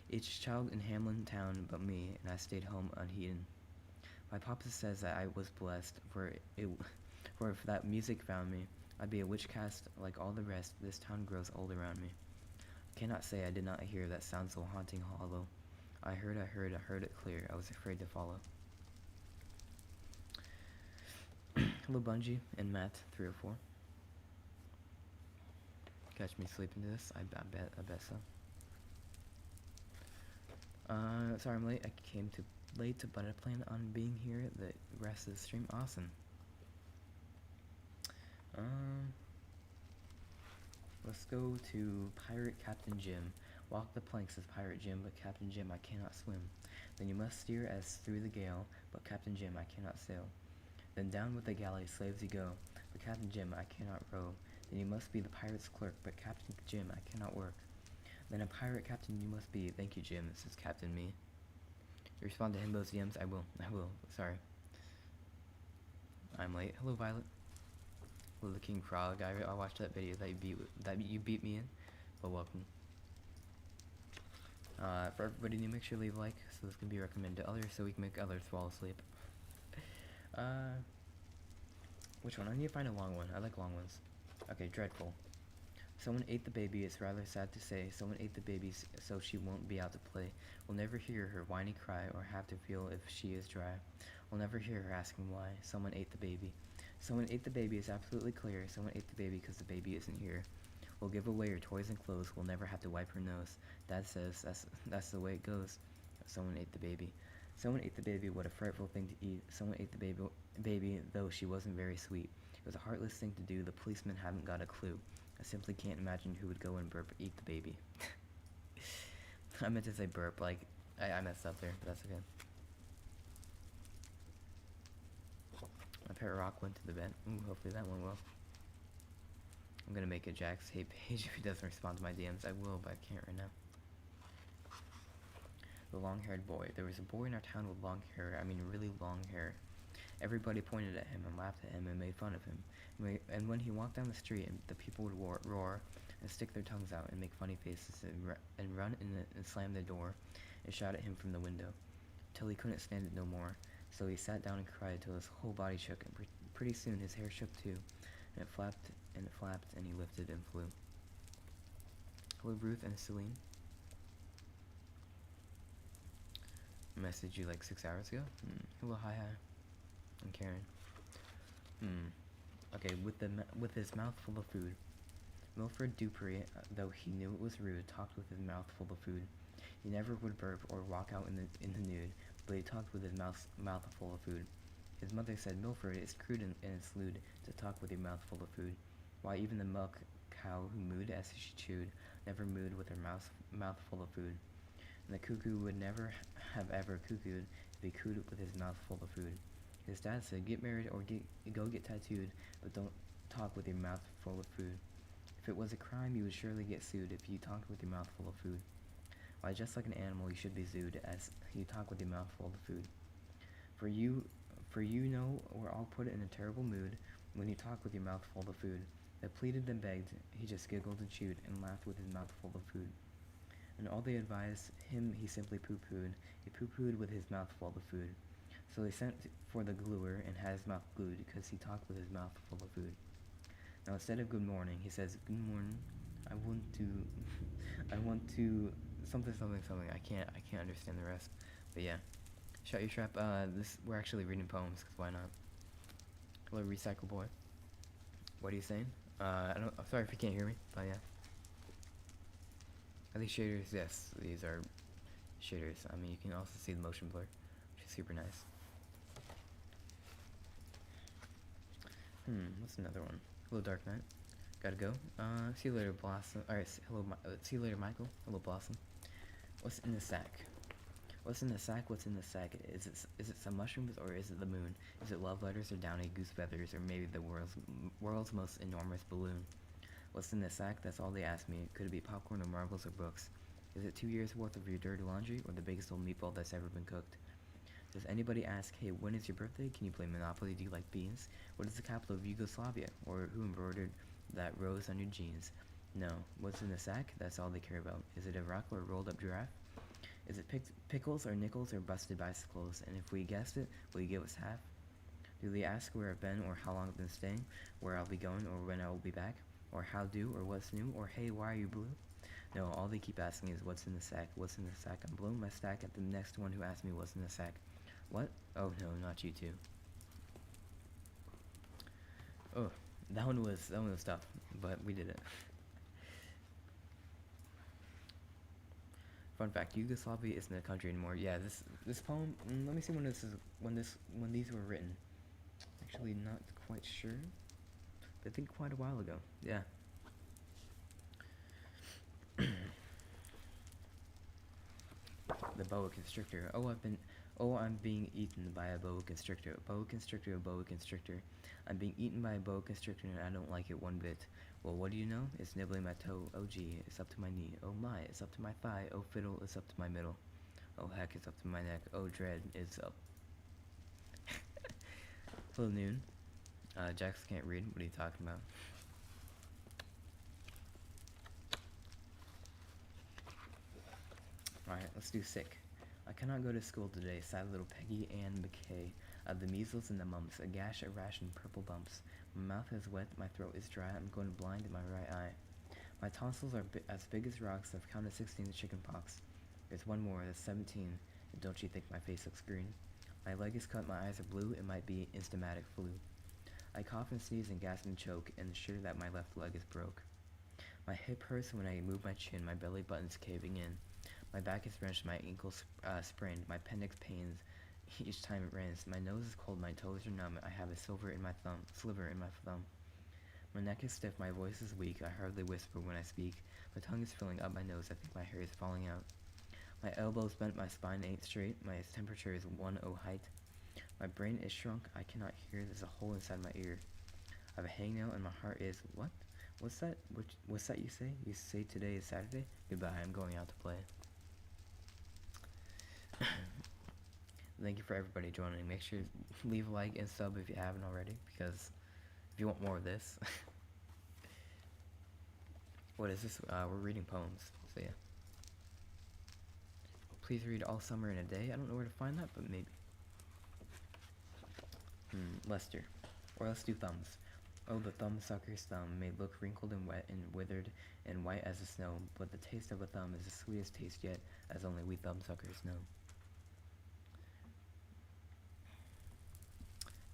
Each child in Hamlin town but me, and I stayed home unheeded. My papa says that I was blessed, for if that music found me, I'd be a witch cast like all the rest. This town grows old around me. Cannot say I did not hear that sound so haunting hollow. I heard it clear. I was afraid to follow. Hello Bungie and Matt 304. Catch me sleeping to this? I bet so. Sorry I'm late. I came too late, but I plan on being here the rest of the stream. Awesome. Let's go to Pirate Captain Jim. Walk the planks as Pirate Jim, but Captain Jim, I cannot swim. Then you must steer as through the gale, but Captain Jim, I cannot sail. Then down with the galley slaves you go, but Captain Jim, I cannot row. Then you must be the pirate's clerk, but Captain Jim, I cannot work. Then a pirate captain you must be. Thank you, Jim, says Captain Me. You respond to Himbo's DMs? I will, sorry. I'm late. Hello, Violet. Hello, the King Frog. I watched that video that you beat me in. Well, welcome. For everybody new, make sure to leave a like so this can be recommended to others so we can make others fall asleep. Which one? I need to find a long one. I like long ones. Okay, dreadful. Someone ate the baby. It's rather sad to say. Someone ate the baby so she won't be out to play. We'll never hear her whiny cry or have to feel if she is dry. We'll never hear her asking why. Someone ate the baby. Someone ate the baby is absolutely clear. Someone ate the baby because the baby isn't here. We'll give away her toys and clothes. We'll never have to wipe her nose. Dad says that's the way it goes. Someone ate the baby. Someone ate the baby. What a frightful thing to eat. Someone ate the baby, though she wasn't very sweet. It was a heartless thing to do. The policemen haven't got a clue. I simply can't imagine who would go and eat the baby. I meant to say burp, like, I messed up there, but that's okay. My pet rock went to the vent. Ooh, hopefully that went well. I'm gonna make a Jaxx hate page if he doesn't respond to my DMs. I will, but I can't right now. The long-haired boy. There was a boy in our town with long hair. I mean, really long hair. Everybody pointed at him and laughed at him and made fun of him. And when he walked down the street, the people would roar and stick their tongues out and make funny faces and run and slam their door and shout at him from the window, till he couldn't stand it no more. So he sat down and cried till his whole body shook, and pretty soon his hair shook too, and it flapped, and he lifted and flew. Hello, Ruth and Celine. I messaged you like 6 hours ago. Hello, hi. I'm Karen. Okay, with his mouth full of food. Milford Dupree, though he knew it was rude, talked with his mouth full of food. He never would burp or walk out in the nude, but he talked with his mouth full of food. His mother said, Milford, it's crude and it's lewd to talk with your mouth full of food. Why, even the milk cow who mooed as she chewed never mooed with her mouth full of food. And the cuckoo would never have ever cuckooed if he cooed with his mouth full of food. His dad said, get married or go get tattooed, but don't talk with your mouth full of food. If it was a crime, you would surely get sued if you talked with your mouth full of food. Why, just like an animal, you should be zooed as you talk with your mouth full of food. For you know, we're all put in a terrible mood when you talk with your mouth full of food. They pleaded and begged, he just giggled and chewed and laughed with his mouth full of food. And all they advised him, he simply poo-pooed. He poo-pooed with his mouth full of food. So they sent for the gluer and had his mouth glued because he talked with his mouth full of food. Now instead of good morning, he says, good morning, I want to, something. I can't understand the rest. But yeah, shut your trap. We're actually reading poems, cause why not? Hello, Recycle Boy. What are you saying? I'm sorry if you can't hear me, but yeah. Are these shaders? Yes, these are shaders. I mean, you can also see the motion blur, which is super nice. What's another one? Hello, Dark Knight. Gotta go. See you later, Blossom. Alright, hello, see you later, Michael. Hello, Blossom. What's in the sack? What's in the sack? What's in the sack? Is it some mushrooms or is it the moon? Is it love letters or downy goose feathers or maybe the world's most enormous balloon? What's in the sack? That's all they ask me. Could it be popcorn or marbles or books? Is it 2 years worth of your dirty laundry or the biggest old meatball that's ever been cooked? Does anybody ask, hey, when is your birthday? Can you play Monopoly? Do you like beans? What is the capital of Yugoslavia? Or who embroidered that rose on your jeans? No. What's in the sack? That's all they care about. Is it a rock or a rolled up giraffe? Is it pickles or nickels or busted bicycles? And if we guessed it, will you give us half? Do they ask where I've been or how long I've been staying? Where I'll be going or when I will be back? Or how do or what's new? Or hey, why are you blue? No, all they keep asking is what's in the sack? What's in the sack? I'm blowing my stack at the next one who asks me what's in the sack. What? Oh no, not you two. Oh, that one was tough, but we did it. Fun fact: Yugoslavia isn't a country anymore. Yeah, this poem. Let me see when these were written. Actually, not quite sure. But I think quite a while ago. Yeah. The boa constrictor. I'm being eaten by a boa constrictor. Boa constrictor, boa constrictor. I'm being eaten by a boa constrictor and I don't like it one bit. Well, what do you know? It's nibbling my toe. Oh gee, it's up to my knee. Oh my, it's up to my thigh. Oh fiddle, it's up to my middle. Oh heck, it's up to my neck. Oh dread, it's up. Hello, Noon. Jaxx can't read. What are you talking about? Alright, let's do sick. I cannot go to school today, sad little Peggy Ann McKay. The measles and the mumps, a gash, a rash, and purple bumps. My mouth is wet, my throat is dry, I'm going blind in my right eye. My tonsils are as big as rocks, I've counted 16 chicken pox. There's one more, that's 17, and don't you think my face looks green? My leg is cut, my eyes are blue, it might be instamatic flu. I cough and sneeze and gasp and choke, and sure that my left leg is broke. My hip hurts when I move my chin, my belly button's caving in. My back is wrenched, my ankle's sprained, my appendix pains each time it rains. My nose is cold, my toes are numb, I have a sliver in my thumb. My neck is stiff, my voice is weak, I hardly whisper when I speak. My tongue is filling up my nose, I think my hair is falling out. My elbow's bent, my spine ain't straight, my temperature is 10 height. My brain is shrunk, I cannot hear, there's a hole inside my ear. I have a hangnail and my heart is, what? What's that? What's that you say? You say today is Saturday? Goodbye, I'm going out to play. Thank you for everybody joining. Make sure to leave a like and sub if you haven't already, because if you want more of this. What is this? We're reading poems, so yeah. Please read All Summer in a Day. I don't know where to find that, but maybe. Lester. Or let's do thumbs. Oh, the thumb sucker's thumb may look wrinkled and wet and withered and white as the snow, but the taste of a thumb is the sweetest taste yet, as only we thumb suckers know.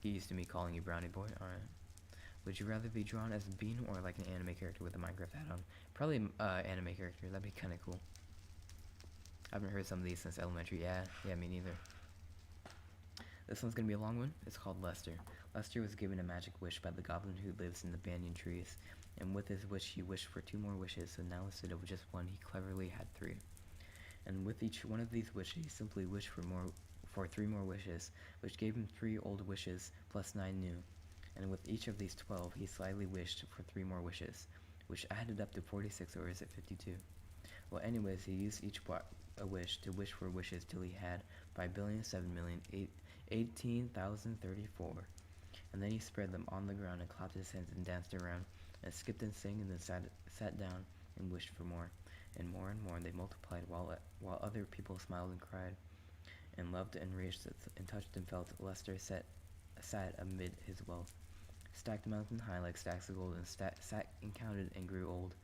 Get used to me calling you Brownie Boy. Alright. Would you rather be drawn as a bean or like an anime character with a Minecraft hat on? Probably anime character. That'd be kind of cool. I haven't heard some of these since elementary. Yeah, me neither. This one's gonna be a long one. It's called Lester. Lester was given a magic wish by the goblin who lives in the banyan trees, and with his wish he wished for 2 more wishes, so now instead of just 1, he cleverly had 3. And with each one of these wishes, he simply wished for 3 more wishes, which gave him 3 old wishes plus 9 new. And with each of these 12, he slyly wished for 3 more wishes, which added up to 46, or is it 52? Well, anyways, he used each wish to wish for wishes till he had 5,007,018,034. And then he spread them on the ground and clapped his hands and danced around and skipped and sang and then sat down and wished for more. And more they multiplied while other people smiled and cried and loved and reached and touched and felt. Lester sat amid his wealth, stacked mountain high like stacks of gold, and sat and counted and grew old.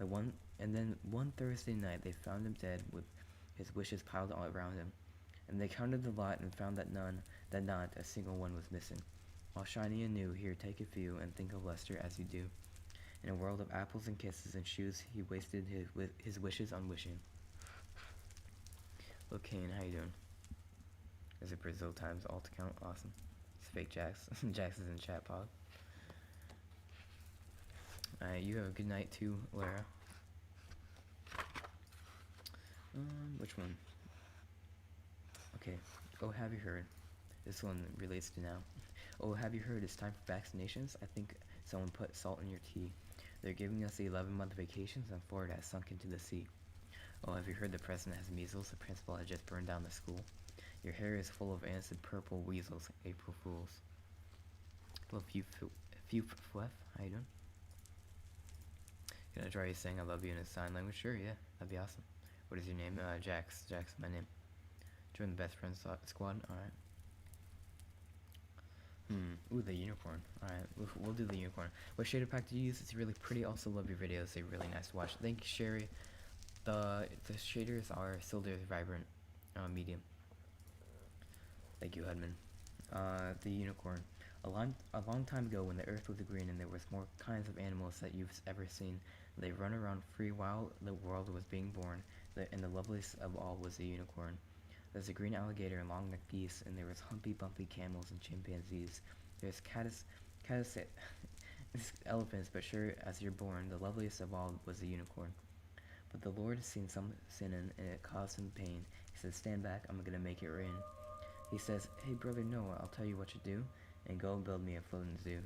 And then one Thursday night they found him dead with his wishes piled all around him. And they counted the lot and found that not a single one was missing. All shiny and new, here take a few and think of Lester as you do. In a world of apples and kisses and shoes, he wasted his wishes on wishing. Look, Kane, how you doing? Is it Brazil times alt account? Awesome. It's fake Jaxx. Jaxx is in chat pod. Alright, you have a good night too, Lara. Which one? Okay. Oh, have you heard? This one relates to now. Oh, have you heard? It's time for vaccinations. I think someone put salt in your tea. They're giving us the 11-month vacations, and Florida has sunk into the sea. Oh, have you heard the president has measles? The principal has just burned down the school. Your hair is full of answered purple weasels. April Fools. Love you, Fluff. How you doing? Can I try you saying I love you in a sign language? Sure, yeah. That'd be awesome. What is your name? Jaxx. Jaxx, my name. Join the best friends squad. Alright. Ooh, the unicorn. Alright, we'll do the unicorn. What shader pack do you use? It's really pretty. Also love your videos. They're really nice to watch. Thank you, Sherry. The shaders are Silver Vibrant Medium. Thank you, Hedman. The unicorn. A long time ago, when the earth was green and there was more kinds of animals that you've ever seen, they run around free while the world was being born, and the loveliest of all was the unicorn. There's a green alligator and long-necked geese, and there was humpy bumpy camels and chimpanzees. There's elephants, but sure as you're born, the loveliest of all was the unicorn. But the Lord has seen some sin in, and it caused him pain. He said, stand back, I'm gonna make it rain. He says, hey brother Noah, I'll tell you what to do, and go build me a floating zoo.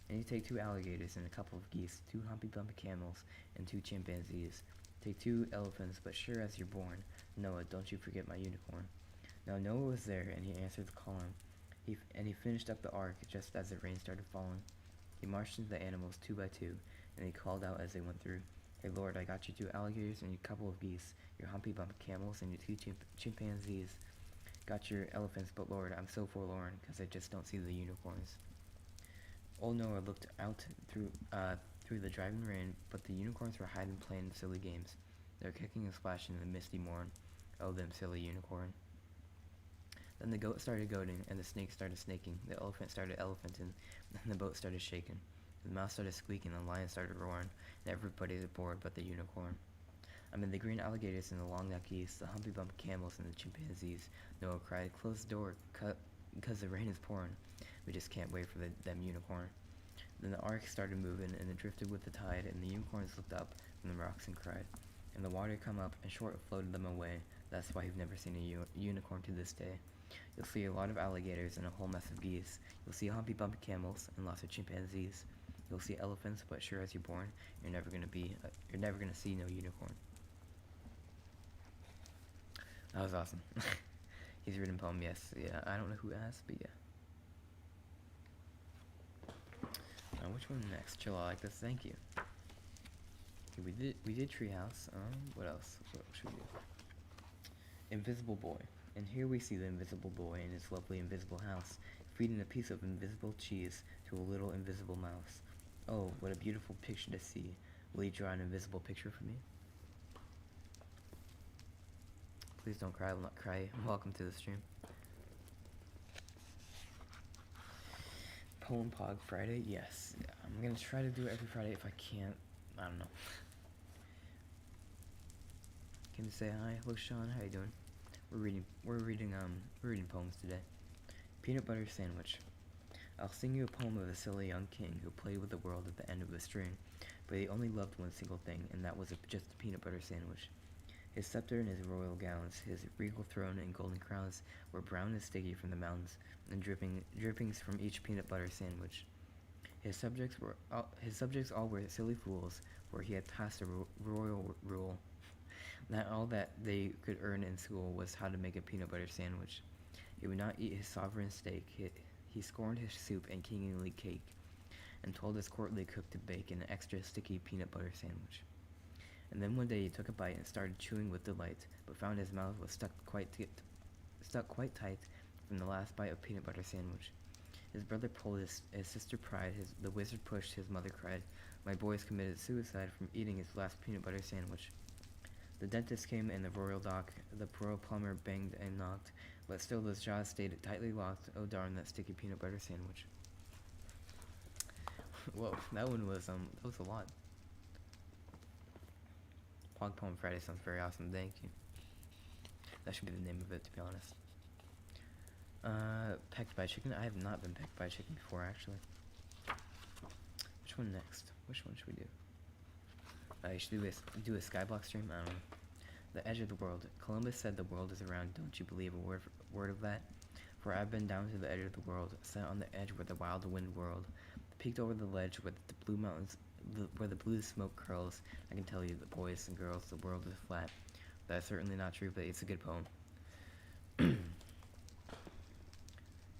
And you take 2 alligators and a couple of geese, 2 humpy bumpy camels, and 2 chimpanzees. Take 2 elephants, but sure as you're born, Noah, don't you forget my unicorn. Now Noah was there, and he answered the call. And he finished up the arc just as the rain started falling. He marched into the animals 2 by 2, and he called out as they went through, "Hey Lord, I got you 2 alligators and a couple of geese, your humpy bump camels and your 2 chimpanzees. Got your elephants, but Lord, I'm so forlorn, 'cause I just don't see the unicorns." Old Noah looked out through the driving rain, but the unicorns were hiding playing silly games. They were kicking and splashing in the misty morn. Oh, them silly unicorn. Then the goat started goating, and the snake started snaking, the elephant started elephanting, and the boat started shaking. The mouse started squeaking, the lion started roaring, and everybody was bored but the unicorn. I mean, the green alligators and the long-necked geese, the humpy bump camels and the chimpanzees. Noah cried, "Close the door, because the rain is pouring. We just can't wait for them unicorn." Then the ark started moving, and it drifted with the tide, and the unicorns looked up from the rocks and cried. And the water come up, and short floated them away. That's why you've never seen a unicorn to this day. You'll see a lot of alligators and a whole mess of geese. You'll see humpy bumpy camels and lots of chimpanzees. You'll see elephants, but sure as you're born, you're never gonna see no unicorn. That was awesome. He's written a poem, yes. Yeah, I don't know who asked, but yeah. Which one next? Chill, I like this. Thank you. Okay, we did Treehouse. What else? What should we do? Invisible Boy. And here we see the invisible boy in his lovely invisible house, feeding a piece of invisible cheese to a little invisible mouse. Oh, what a beautiful picture to see. Will you draw an invisible picture for me? Please don't cry. I will not cry. Welcome to the stream. Poem Pog Friday? Yes. I'm gonna try to do it every Friday. If I can't, I don't know. Can you say hi? Hello, Sean. How you doing? We're reading poems today. Peanut Butter Sandwich. I'll sing you a poem of a silly young king who played with the world at the end of a string, but he only loved one single thing, and that was just a peanut butter sandwich. His scepter and his royal gowns, his regal throne and golden crowns were brown and sticky from the mountains, and drippings from each peanut butter sandwich. His subjects all were silly fools, for he had passed a royal rule that all that they could earn in school was how to make a peanut butter sandwich. He would not eat his sovereign steak. He scorned his soup and kingly cake, and told his courtly cook to bake an extra sticky peanut butter sandwich. And then one day he took a bite and started chewing with delight, but found his mouth was stuck quite tight from the last bite of peanut butter sandwich. His brother pulled, his sister pried, the wizard pushed, his mother cried, "My boy's committed suicide from eating his last peanut butter sandwich." The dentist came and the royal plumber banged and knocked, but still those jaws stayed tightly locked. Oh darn, that sticky peanut butter sandwich. Whoa, that one was, that was a lot. Pog Poem Friday sounds very awesome, thank you. That should be the name of it, to be honest. Pecked by a chicken? I have not been pecked by a chicken before, actually. Which one next? Which one should we do? You should do a Skyblock stream? I don't know. The edge of the world. Columbus said the world is around. Don't you believe a word of that? For I've been down to the edge of the world, sat on the edge where the wild wind whirled, peeked over the ledge where the blue mountains, where the blue smoke curls. I can tell you, the boys and girls, the world is flat. That's certainly not true, but it's a good poem.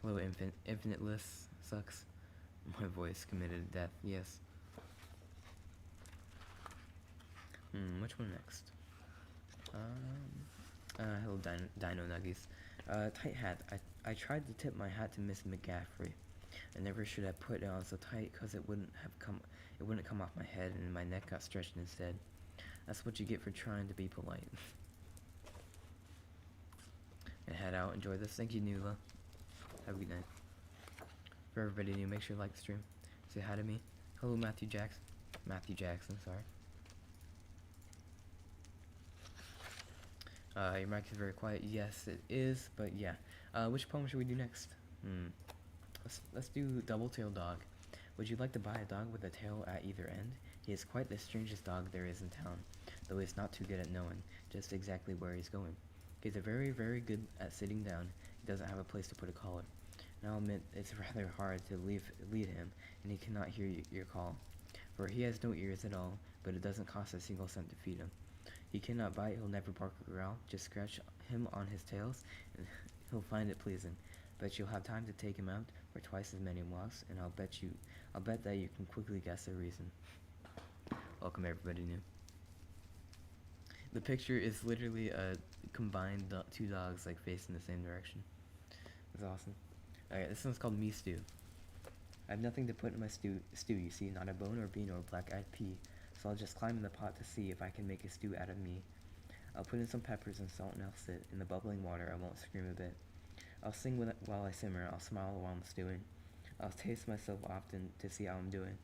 Hello, Infiniteless sucks. My voice committed death. Yes. Which one next? Hello, Dino Nuggies. Tight hat. I tried to tip my hat to Miss McGaffrey. I never should have put it on so tight, 'cause it wouldn't come off my head, and my neck got stretched instead. That's what you get for trying to be polite. And head out. Enjoy this. Thank you, Nula. Have a good night. For everybody new, make sure to like the stream. Say hi to me. Hello, Matthew Jackson. Matthew Jackson, sorry. Your mic is very quiet. Yes, it is, but yeah. Which poem should we do next? Let's do Double-Tailed Dog. Would you like to buy a dog with a tail at either end? He is quite the strangest dog there is in town, though he's not too good at knowing just exactly where he's going. He's very, very good at sitting down. He doesn't have a place to put a collar. And I'll admit it's rather hard to lead him, and he cannot hear your call. For he has no ears at all, but it doesn't cost a single cent to feed him. He cannot bite, he'll never bark or growl. Just scratch him on his tails, and he'll find it pleasing. but you'll have time to take him out for twice as many walks, and I'll bet that you can quickly guess the reason. Welcome everybody new. The picture is literally a combined two dogs like facing the same direction. It's awesome. Alright, this one's called Me Stew. I have nothing to put in my stew, you see, not a bone or bean or black-eyed pea, so I'll just climb in the pot to see if I can make a stew out of me. I'll put in some peppers and salt and I'll sit. In the bubbling water I won't scream a bit. I'll sing while I simmer, I'll smile while I'm stewing. I'll taste myself often to see how I'm doing.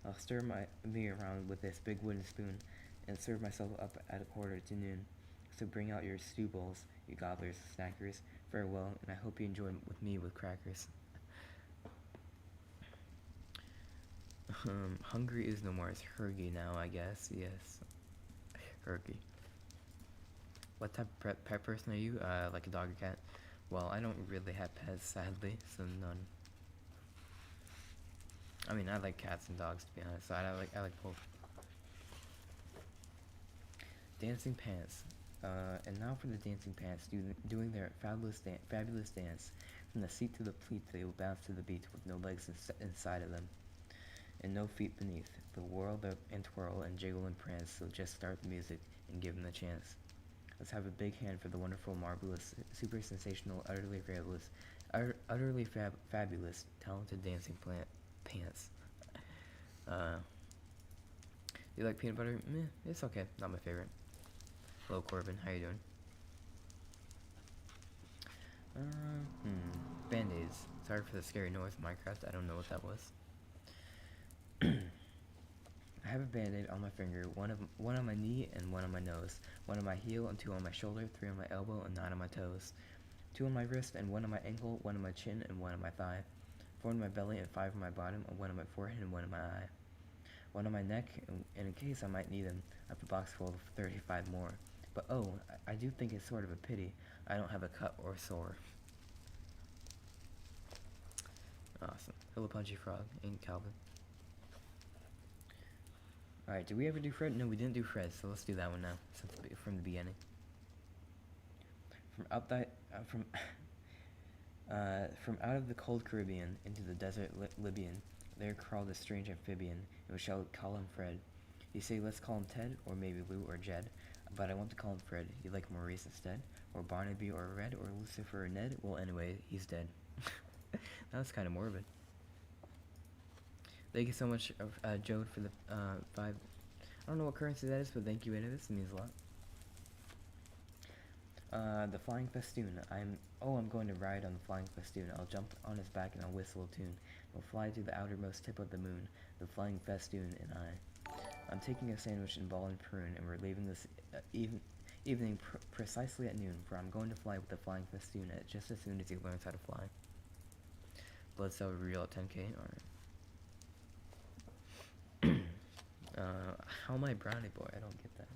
I'll stir me around with this big wooden spoon and serve myself up at 1:45. So bring out your stew bowls, you gobblers, snackers. Farewell, and I hope you enjoy with me with crackers. Hungry is no more. It's Hergy now, I guess. Yes. Hergy. What type of pet person are you? Like a dog or cat? Well, I don't really have pets, sadly, so none. I mean, I like cats and dogs, to be honest, so I like both. Dancing pants. And now for the dancing pants, doing their fabulous dance. From the seat to the pleat, they will bounce to the beat with no legs inside of them, and no feet beneath. They'll whirl and twirl and jiggle and prance, so just start the music and give them the chance. Let's have a big hand for the wonderful, marvelous, super sensational, utterly fabulous, talented dancing pants. You like peanut butter? Meh, it's okay, not my favorite. Hello Corbin, how you doing? Band-aids. Sorry for the scary noise, Minecraft, I don't know what that was. I have a band-aid on my finger, one on my knee and one on my nose, one on my heel and 2 on my shoulder, 3 on my elbow and 9 on my toes, 2 on my wrist and 1 on my ankle, 1 on my chin and 1 on my thigh, 4 on my belly and 5 on my bottom, and 1 on my forehead and 1 on my eye, 1 on my neck, and in case I might need them, I have a box full of 35 more. But oh, I do think it's sort of a pity I don't have a cut or sore. Awesome. Hello Punchy Frog and Calvin. Alright, did we ever do Fred? No, we didn't do Fred, so let's do that one now, from the beginning. From out of the cold Caribbean into the desert Libyan, there crawled a strange amphibian, and we shall call him Fred. You say let's call him Ted, or maybe Lou or Jed, but I want to call him Fred. You like Maurice instead? Or Barnaby or Red, or Lucifer or Ned? Well, anyway, he's dead. That was kind of morbid. Thank you so much, Jode, for the 5. I don't know what currency that is, but thank you anyways. It means a lot. The flying festoon. I'm going to ride on the flying festoon. I'll jump on his back and I'll whistle a tune. We'll fly to the outermost tip of the moon. The flying festoon and I. I'm taking a sandwich and ball and prune, and we're leaving this evening precisely at noon. For I'm going to fly with the flying festoon just as soon as he learns how to fly. Blood cell real at 10k. Alright. How am I brownie boy? I don't get that.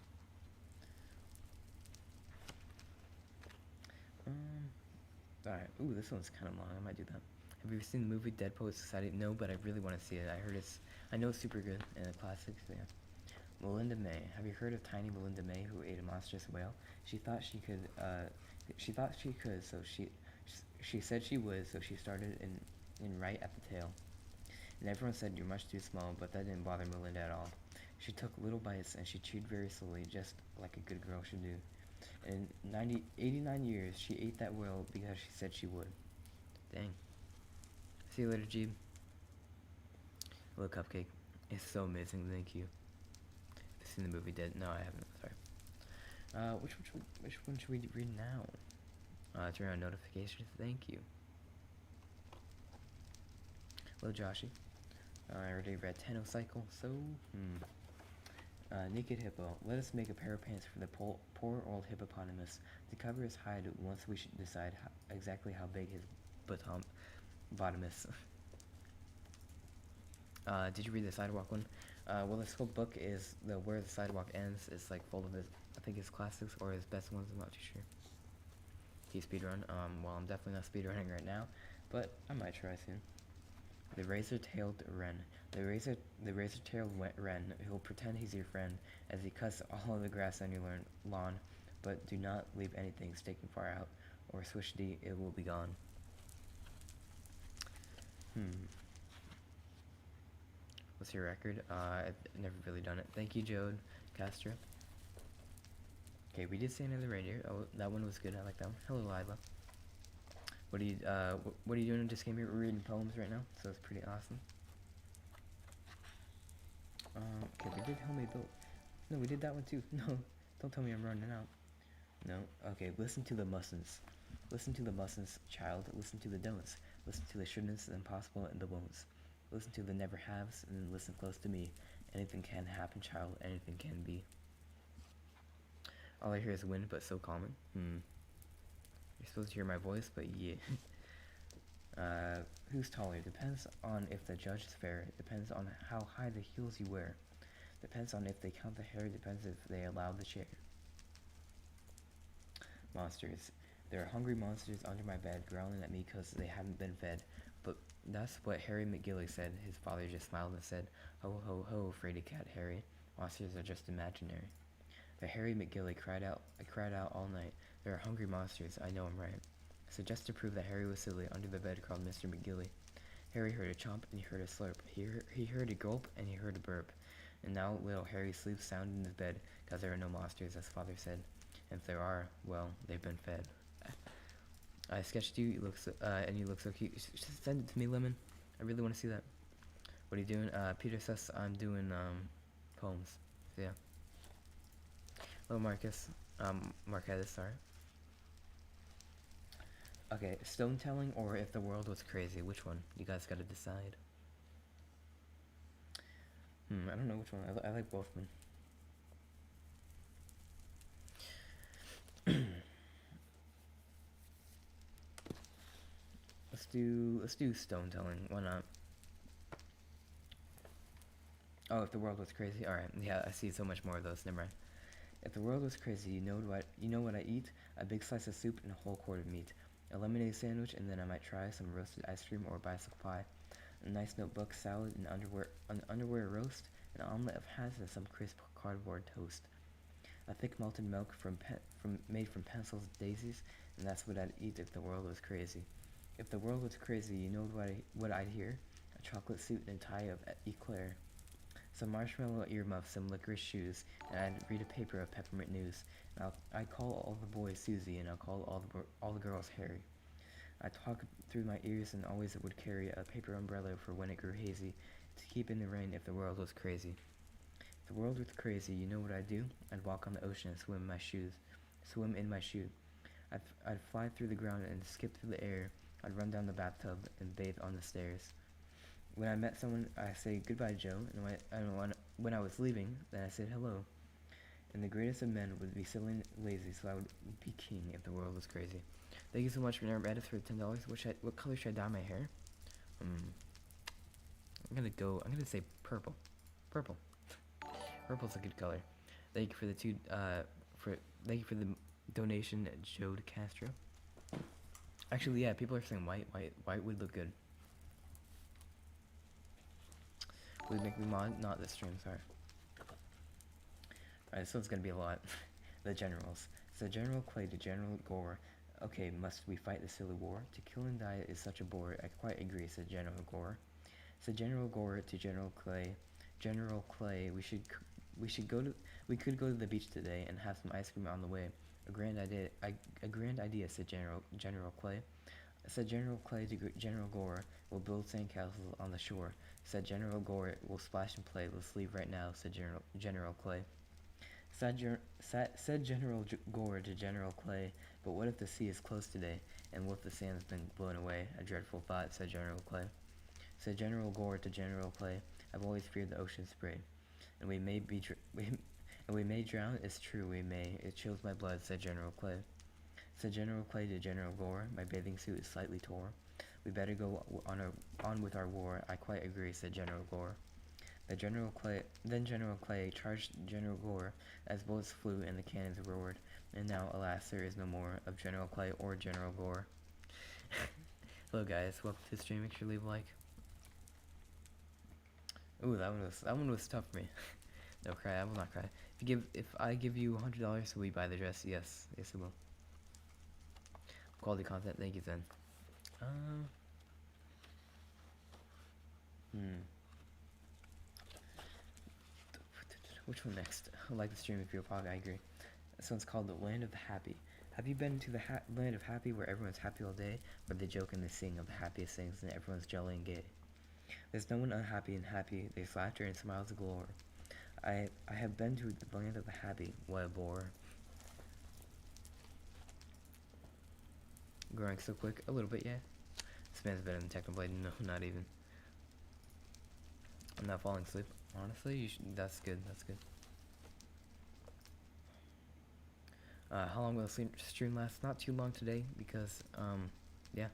Alright. Ooh, this one's kind of long. I might do that. Have you ever seen the movie Dead Poets Society? No, but I really want to see it. I know it's super good and a classic. So yeah. Melinda May. Have you heard of tiny Melinda May who ate a monstrous whale? She thought she could. So she said she would. So she started in right at the tail. And everyone said you're much too small, but that didn't bother Melinda at all. She took little bites and she chewed very slowly, just like a good girl should do. In 89 years, she ate that whale because she said she would. Dang. See you later, Jeeb. Hello, Cupcake. It's so amazing, thank you. Have you seen the movie Dead? No, I haven't, sorry. Which one should we read now? Turn on notifications, thank you. Hello, Joshy. I already read Tenno Cycle, so, Naked Hippo. Let us make a pair of pants for the poor old hippopotamus to cover his hide once we should decide exactly how big his bottom is. Did you read the Sidewalk one? Well, this whole book is Where the Sidewalk Ends. It's like full of his classics or his best ones. I'm not too sure. Do you speedrun? Well, I'm definitely not speedrunning right now, but I might try soon. The razor-tailed wren. The razor-tailed wren who will pretend he's your friend as he cuts all of the grass on your lawn, but do not leave anything sticking far out, or swish-dee, it will be gone. What's your record? I've never really done it. Thank you, Jode Castro. Okay, we did see another reindeer. Oh, that one was good. I like that one. Hello, Lila. What are you doing? Just came here reading poems right now, so it's pretty awesome. Okay, we did homemade build. No, we did that one too. No, don't tell me I'm running out. No. Okay, listen to the mustn'ts. Listen to the mustn'ts, child. Listen to the don'ts. Listen to the shouldn'ts, the impossible, and the won'ts. Listen to the never haves, and then listen close to me. Anything can happen, child. Anything can be. All I hear is wind, but so common. You're supposed to hear my voice, but yeah. Who's taller? Depends on if the judge is fair. Depends on how high the heels you wear. Depends on if they count the hair. Depends if they allow the chair. Monsters. There are hungry monsters under my bed, growling at me because they haven't been fed. But that's what Harry McGilly said. His father just smiled and said, "Ho, ho, ho, fraidy cat Harry. Monsters are just imaginary." The Harry McGilly cried out. I cried out all night. There are hungry monsters. I know I'm right. So just to prove that Harry was silly, under the bed crawled Mr. McGilly. Harry heard a chomp and he heard a slurp. He heard a gulp and he heard a burp. And now little Harry sleeps sound in his bed, 'cause there are no monsters, as father said. And if there are, well, they've been fed. I sketched you. You look so, and you look so cute. Just send it to me, Lemon. I really want to see that. What are you doing? Peter says I'm doing poems. So yeah. Hello, Marcus. Marquez, sorry. Okay, stone telling or if the world was crazy. Which one? You guys gotta decide. I don't know which one. I like both of them. Let's do stone telling. Why not? Oh, if the world was crazy. All right. Yeah, I see so much more of those. Never mind. If the world was crazy, you know what I eat? A big slice of soup and a whole quart of meat. A lemonade sandwich, and then I might try some roasted ice cream or bicycle pie. A nice notebook, salad, an underwear roast, an omelet of hash, and some crisp cardboard toast. A thick malted milk made from pencils, daisies, and that's what I'd eat if the world was crazy. If the world was crazy, you know what I'd hear? A chocolate suit and a tie of eclair. Some marshmallow earmuffs, some licorice shoes, and I'd read a paper of peppermint news. And I'd call all the boys Susie, and I'll call all the girls Harry. I'd talk through my ears, and always would carry a paper umbrella for when it grew hazy, to keep in the rain if the world was crazy. If the world was crazy, you know what I'd do? I'd walk on the ocean and swim in my shoe. I'd fly through the ground and skip through the air. I'd run down the bathtub and bathe on the stairs. When I met someone, I say goodbye, Joe, and when I was leaving, then I said hello. And the greatest of men would be silly and lazy, so I would be king if the world was crazy. Thank you so much for Edith for $10. What color should I dye my hair? I'm gonna say purple. Purple. Purple's a good color. Thank you for the thank you for the donation, Jode Castro. Actually, yeah, people are saying white. White would look good. Would make me mod? Not this stream, sorry. Alright, this one's gonna be a lot. The generals. So General Clay to General Gore. Okay, must we fight the silly war? To kill and die is such a bore. I quite agree, said General Gore. Said General Gore to General Clay. General Clay, we could go to the beach today and have some ice cream on the way. A grand idea, said General Clay. Said General Clay to General Gore, we'll build sandcastles on the shore. Said General Gore, we'll splash and play. Let's leave right now, said General Clay. Said General Gore to General Clay, but what if the sea is closed today, and what if the sand's been blown away? A dreadful thought, said General Clay. Said General Gore to General Clay, I've always feared the ocean spray, and we may drown. It's true, we may. It chills my blood, said General Clay. Said General Clay to General Gore, my bathing suit is slightly tore. We better go on with our war. I quite agree, said General Gore. Then General Clay charged General Gore as bullets flew and the cannons roared. And now, alas, there is no more of General Clay or General Gore. Hello, guys. Welcome to the stream. Make sure to leave a like. Ooh, that one was tough for me. No, cry. I will not cry. If I give you $100, will you buy the dress? Yes, I will. Quality content. Thank you, Zen. Hmm. Which one next? I like the stream if you're a pog, I agree. This one's called The Land of the Happy. Have you been to the land of happy where everyone's happy all day, where they joke and they sing of the happiest things and everyone's jolly and gay? There's no one unhappy and happy, there's laughter and smiles galore. I have been to the land of the happy, what a bore. Growing so quick, a little bit, yeah. This man's better than Technoblade, no, not even. I'm not falling asleep. Honestly, that's good, that's good. How long will the stream last? Not too long today, because, yeah.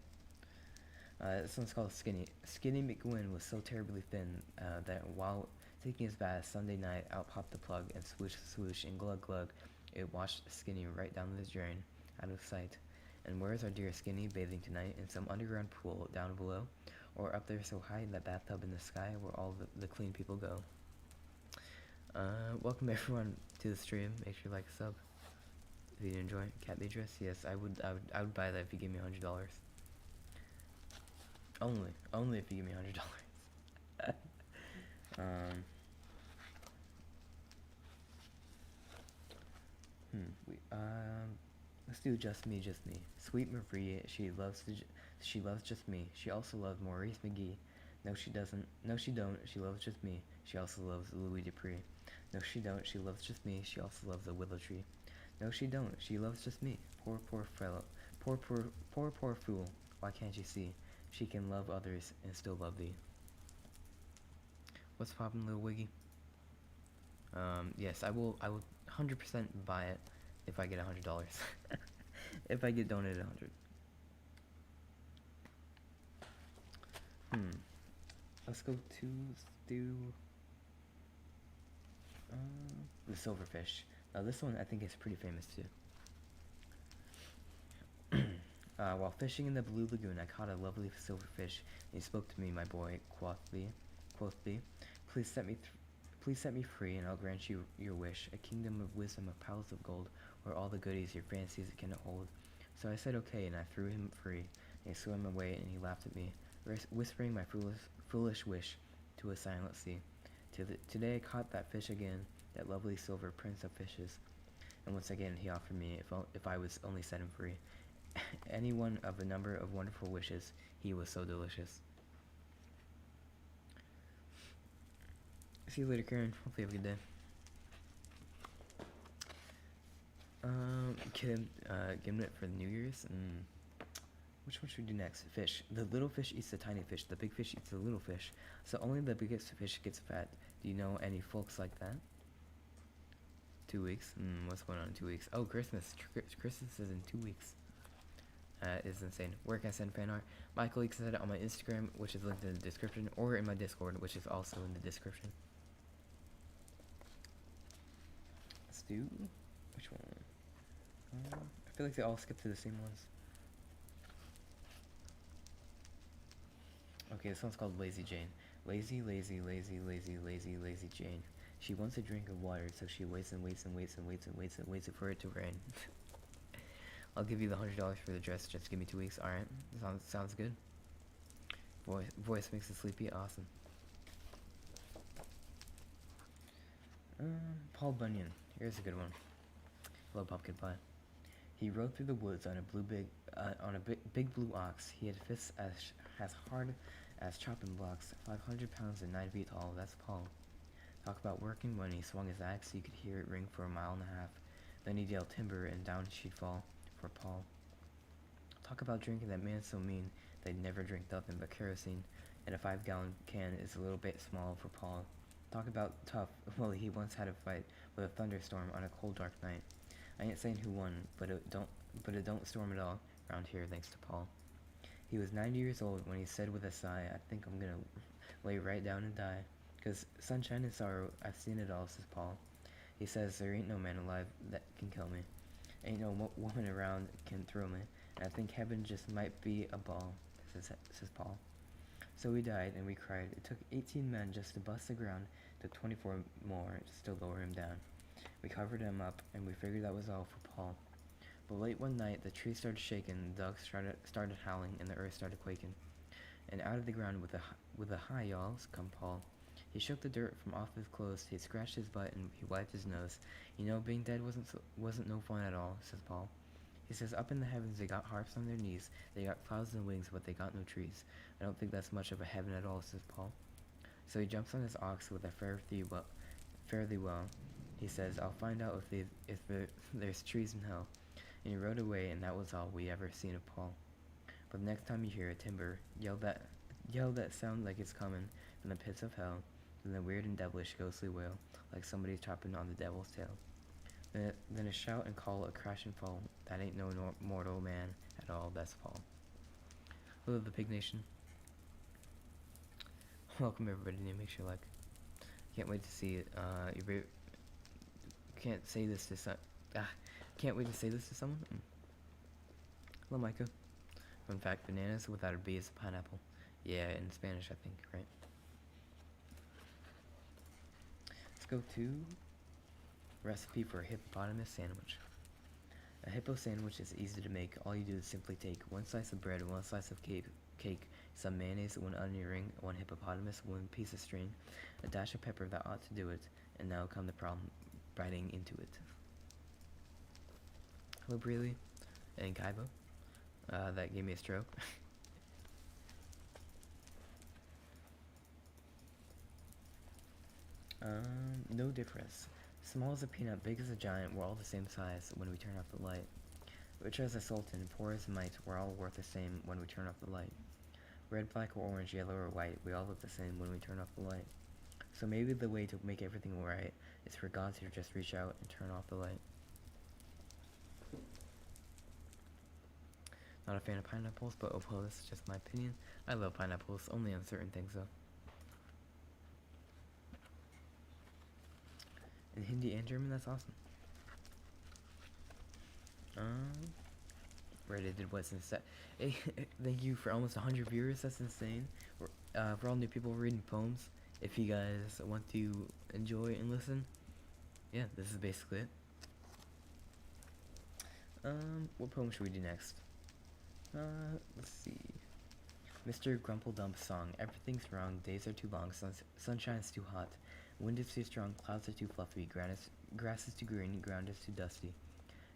This one's called Skinny. Skinny McGuinn was so terribly thin that while taking his bath Sunday night, out popped the plug, and swoosh swoosh and glug glug, it washed Skinny right down the drain, out of sight. And where is our dear Skinny bathing tonight? In some underground pool down below? Or up there so high in that bathtub in the sky where all the clean people go? Welcome everyone to the stream. Make sure you like a sub. If you enjoy Cat Beatrice, yes, I would buy that if you give me $100. Only if you give me $100. Let's do just me. Sweet Marie, she loves just me. She also loves Maurice McGee. No, she doesn't. No, she don't. She loves just me. She also loves Louis Dupree. No, she don't. She loves just me. She also loves the willow tree. No, she don't. She loves just me. Poor fellow. Poor fool. Why can't you see? She can love others and still love thee. What's poppin', little Wiggy? Yes, I will 100% buy it if I get $100. If I get donated 100. Let's go to the silverfish. Now this one I think is pretty famous too. While fishing in the blue lagoon, I caught a lovely silverfish. He spoke to me, my boy, quoth thee, please set me free, and I'll grant you your wish, a kingdom of wisdom, of palace of gold, where all the goodies your fancies cannot hold. So I said okay, and I threw him free, and he swam away, and he laughed at me, whispering my foolish wish to a silent sea. Today I caught that fish again, that lovely silver prince of fishes, and once again he offered me if I was only set him free. Any one of a number of wonderful wishes, he was so delicious. See you later, Karen. Hopefully you have a good day. Getting it for the New Year's. Which one should we do next? Fish. The little fish eats the tiny fish. The big fish eats the little fish. So only the biggest fish gets fat. Do you know any folks like that? 2 weeks. What's going on in 2 weeks? Oh, Christmas. Christmas is in 2 weeks. Is insane. Where can I send fan art? Michael, you can send it on my Instagram, which is linked in the description, or in my Discord, which is also in the description. Let's do which one? I feel like they all skip to the same ones. Okay, this one's called Lazy Jane. Lazy Jane. She wants a drink of water, so she waits for it to rain. I'll give you the $100 for the dress. Just give me 2 weeks. All right, sounds good. Voice makes it sleepy. Awesome. Paul Bunyan. Here's a good one. Hello, pumpkin pie. He rode through the woods on a big blue ox. He had fists as hard as chopping blocks, 500 pounds and 9 feet tall. That's Paul. Talk about working when he swung his axe, you could hear it ring for a mile and a half. Then he'd yell timber, and down she'd fall for Paul. Talk about drinking, that man so mean they'd never drink nothing but kerosene, and a 5-gallon can is a little bit small for Paul. Talk about tough. Well, he once had a fight with a thunderstorm on a cold, dark night. I ain't saying who won, but it don't storm at all around here, thanks to Paul. He was 90 years old when he said with a sigh, I think I'm gonna lay right down and die. 'Cause sunshine and sorrow, I've seen it all, says Paul. He says there ain't no man alive that can kill me. Ain't no woman around can thrill me. And I think heaven just might be a ball, says Paul. So we died and we cried. It took 18 men just to bust the ground. It took 24 more just to lower him down. We covered him up and we figured that was all for Paul. But late one night, the trees started shaking, the dogs started howling, and the earth started quaking. And out of the ground with a "Hi, y'all," come Paul. He shook the dirt from off his clothes, he scratched his butt, and he wiped his nose. "You know, being dead wasn't no fun at all," says Paul. He says, "Up in the heavens they got harps on their knees, they got clouds and wings, but they got no trees. I don't think that's much of a heaven at all," says Paul. So he jumps on his ox with a fairly well. He says, "I'll find out if there's trees in hell." And he rode away, and that was all we ever seen of Paul. But the next time you hear a timber yell that sound like it's coming from the pits of hell, then a weird and devilish ghostly wail, like somebody's chopping on the devil's tail. Then a shout and call, a crash and fall. That ain't no mortal man at all, that's Paul. Hello, the Pig Nation. Welcome everybody, make sure you like. Can't wait to see it. Can't say this to can't wait to say this to someone. Hello, Micah. In fact, bananas without a B is a pineapple. Yeah, in Spanish, I think, right? Let's go to recipe for a hippopotamus sandwich. A hippo sandwich is easy to make. All you do is simply take 1 slice of bread, 1 slice of cake, some mayonnaise, 1 onion ring, 1 hippopotamus, 1 piece of string, a dash of pepper that ought to do it, and now come the problem, biting into it. Hello, Breely, and Kaibo. That gave me a stroke. No difference. Small as a peanut, big as a giant, we're all the same size when we turn off the light. Rich as a sultan, poor as a mite, we're all worth the same when we turn off the light. Red, black, or orange, yellow, or white, we all look the same when we turn off the light. So maybe the way to make everything right is for God to just reach out and turn off the light. Not a fan of pineapples, but oh well, this is just my opinion. I love pineapples, only on certain things though. In Hindi and German, that's awesome. Reddit did what's insane. Hey, thank you for almost 100 viewers, that's insane. For all new people reading poems, if you guys want to enjoy and listen, yeah, this is basically it. What poem should we do next? Let's see. Mr. Grumpledump's song. Everything's wrong, days are too long, sunshine's too hot, wind is too strong, clouds are too fluffy, grass is too green, ground is too dusty.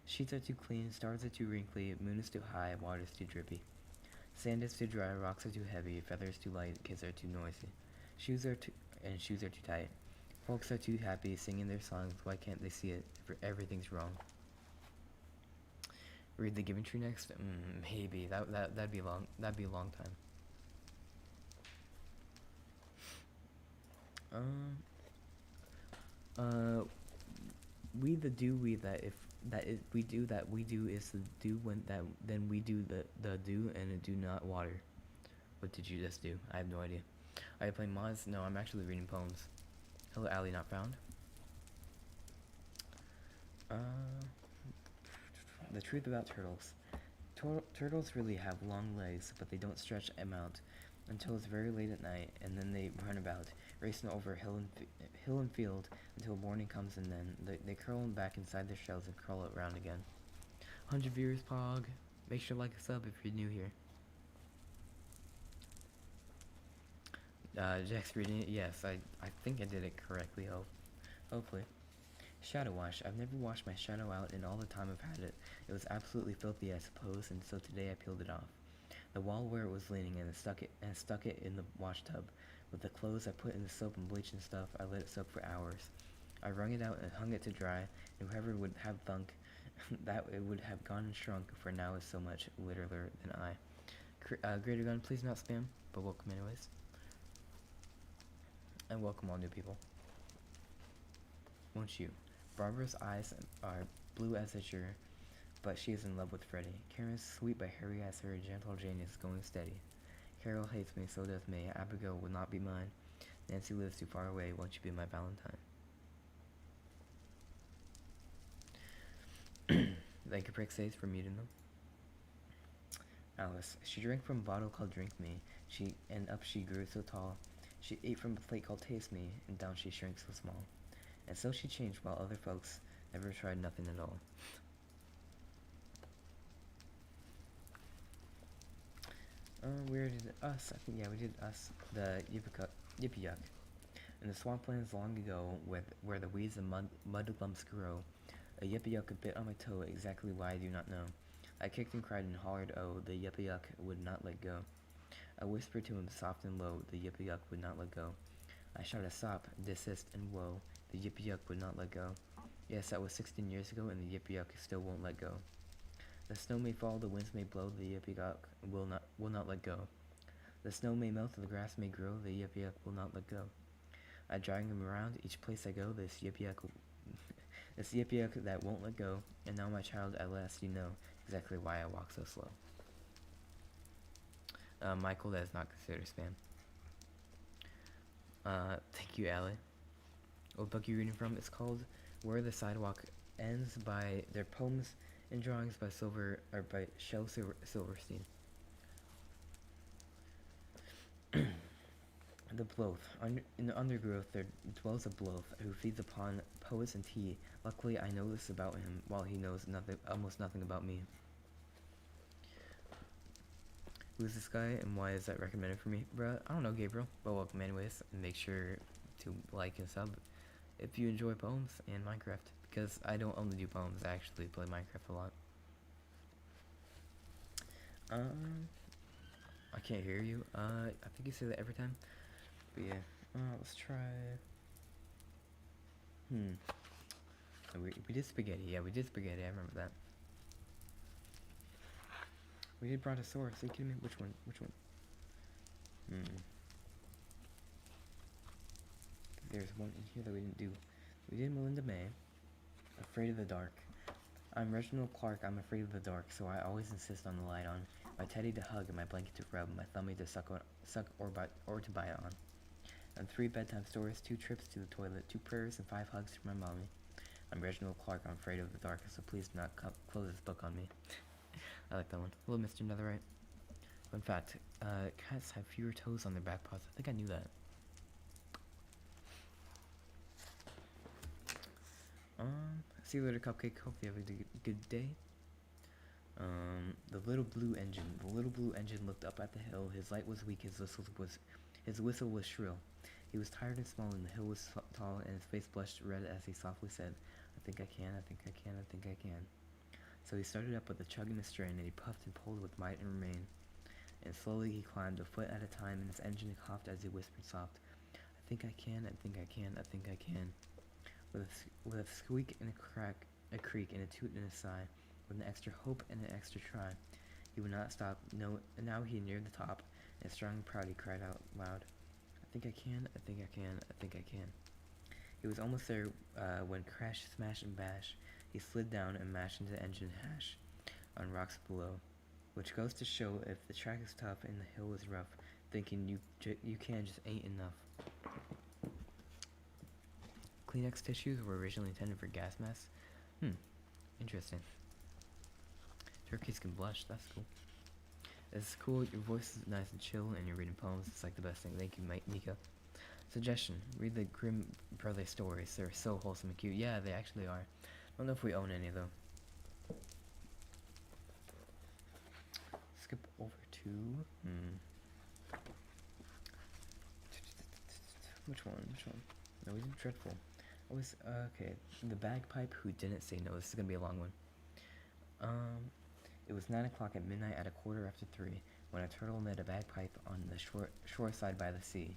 Sheets are too clean, stars are too wrinkly, moon is too high, water is too drippy. Sand is too dry, rocks are too heavy, feathers too light, kids are too noisy. Shoes are too tight. Folks are too happy, singing their songs, why can't they see it? Everything's wrong. Read the Giving Tree next? Maybe. That'd be a long time. We the do we that if that is we do that we do is the do when that then we do the do and it do not water. What did you just do? I have no idea. Are you playing mods? No, I'm actually reading poems. Hello, Allie not found. The truth about turtles. Turtles really have long legs, but they don't stretch them out until it's very late at night, and then they run about, racing over hill and field until morning comes, and then they curl back inside their shells and crawl around again. 100 viewers, Pog. Make sure to like a sub if you're new here. Jaxx reading it? Yes, I think I did it correctly, hopefully. Shadow wash. I've never washed my shadow out in all the time I've had it. It was absolutely filthy, I suppose, and so today I peeled it off. The wall where it was leaning and stuck it in the wash tub. With the clothes I put in the soap and bleach and stuff, I let it soak for hours. I wrung it out and hung it to dry, and whoever would have thunk that it would have gone and shrunk, for now is so much littler than I. Greater Gun, please not spam, but welcome anyways. And welcome all new people. Won't you? Barbara's eyes are blue as azure, but she is in love with Freddie. Karen's sweet but hairy as her gentle Jane is going steady. Carol hates me, so does May. Abigail will not be mine. Nancy lives too far away, won't you be my Valentine? Thank you, Prixace, for muting them. Alice. She drank from a bottle called Drink Me, and up she grew so tall. She ate from a plate called Taste Me, and down she shrank so small. And so she changed while other folks never tried nothing at all. Where did us? I think, yeah, we did us. The Yippiuk. In the swamplands long ago, where the weeds and mud lumps grow, a Yippiuk bit on my toe, exactly why I do not know. I kicked and cried and hollered, oh, the Yippiuk would not let go. I whispered to him soft and low, the Yippiuk would not let go. I shouted stop, desist, and whoa, the Yippiuk would not let go. Yes, that was 16 years ago, and the Yippiuk still won't let go. The snow may fall, the winds may blow, the Yippiuk will not let go. The snow may melt, the grass may grow, the Yippiuk will not let go. I drag him around each place I go, this Yippiuk that won't let go, and now my child, at last you know exactly why I walk so slow. Michael, that is not considered spam. Thank you, Allie. What book are you reading from? It's called Where the Sidewalk Ends by their poems and drawings by Shel Silverstein. The Bloath. In the undergrowth there dwells a Bloath who feeds upon poets and tea. Luckily I know this about him, while he knows almost nothing about me. Who's this guy and why is that recommended for me? Bruh, I don't know, Gabriel, but welcome anyways, and make sure to like and sub if you enjoy poems and Minecraft, because I don't only do poems, I actually play Minecraft a lot. I can't hear you. I think you say that every time. But yeah, let's try. We did spaghetti. Yeah, we did spaghetti. I remember that. We did brontosaurus. Are you kidding me? Which one? Which one? There's one in here that we didn't do. We did Melinda May. Afraid of the dark. I'm Reginald Clark. I'm afraid of the dark, so I always insist on the light on. My teddy to hug and my blanket to rub, my thummy to suck or to bite on. And 3 bedtime stories, 2 trips to the toilet, 2 prayers, and 5 hugs from my mommy. I'm Reginald Clark. I'm afraid of the dark, so please do not close this book on me. I like that one. Hello, Mr. Netherite. Fun fact, cats have fewer toes on their back paws. I think I knew that. See you later, Cupcake. Hope you have a good day. The little blue engine. The little blue engine looked up at the hill. His light was weak. His whistle was shrill. He was tired and small, and the hill was tall, and his face blushed red as he softly said, I think I can, I think I can, I think I can. So he started up with a chug and a strain, and he puffed and pulled with might and main. And slowly he climbed, a foot at a time, and his engine coughed as he whispered soft, I think I can, I think I can, I think I can. With a squeak and a creak and a toot and a sigh, with an extra hope and an extra try, he would not stop. No, and now he neared the top, and strong and proud he cried out loud, I think I can, I think I can, I think I can. He was almost there when crash, smash, and bash, he slid down and mashed into the engine hash on rocks below, which goes to show if the track is tough and the hill is rough, thinking you can just ain't enough. Kleenex tissues were originally intended for gas masks. Interesting. Turkeys can blush, that's cool. This is cool, your voice is nice and chill, and you're reading poems, it's like the best thing. Thank you, Mika. Suggestion, read the Grimm Brother stories, they're so wholesome and cute. Yeah, they actually are. I don't know if we own any, though. Skip over to... Which one? No, we did Dreadful. Okay, the bagpipe who didn't say no. This is gonna be a long one. It was 9 o'clock at midnight at 3:15 when a turtle met a bagpipe on the shore side by the sea.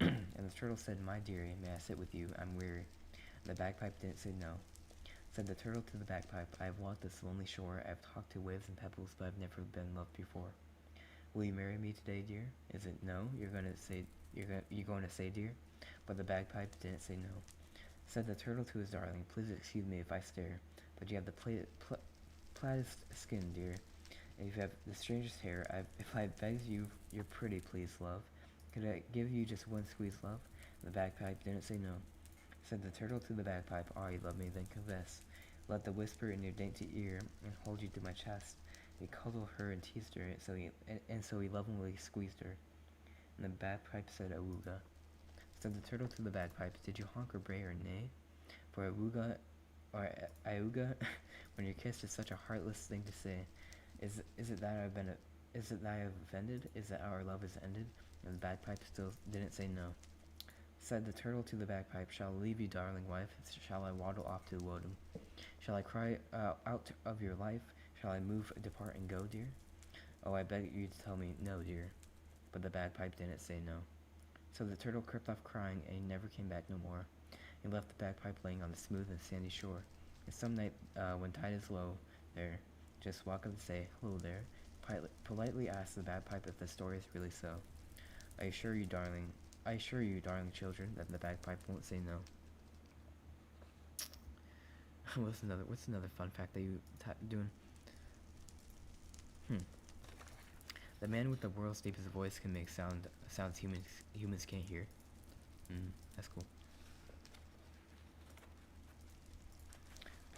And the turtle said, my dearie, may I sit with you? I'm weary. And the bagpipe didn't say no. Said the turtle to the bagpipe, I have walked this lonely shore. I have talked to waves and pebbles, but I've never been loved before. Will you marry me today, dear? Is it no? You're going to say, dear? But the bagpipe didn't say no. Said the turtle to his darling, please excuse me if I stare, but you have the plattest skin, dear, and you have the strangest hair. If I begged you, you're pretty, please, love. Could I give you just one squeeze, love? And the bagpipe didn't say no. Said the turtle to the bagpipe, ah, you love me, then confess. Let the whisper in your dainty ear, and hold you to my chest. He cuddled her and teased her, so he lovingly squeezed her. And the bagpipe said, awooga. Said the turtle to the bagpipe, did you honk or bray or neigh? For awooga or iuga, when you're kissed is such a heartless thing to say. Is it that I've been Is it that I have offended? Is it our love is ended? And the bagpipe still didn't say no. Said the turtle to the bagpipe, shall I leave you, darling wife? Shall I waddle off to Woden? Shall I cry out of your life? Shall I move, depart, and go, dear? Oh, I beg you to tell me no, dear. But the bagpipe didn't say no. So the turtle crept off crying, and he never came back no more. He left the bagpipe laying on the smooth and sandy shore. And some night, when tide is low, there, just walk up and say, hello there. Politely ask the bagpipe if the story is really so. I assure you, darling children, that the bagpipe won't say no. What's another fun fact that you doing? The man with the world's deepest voice can make sounds humans can't hear. That's cool.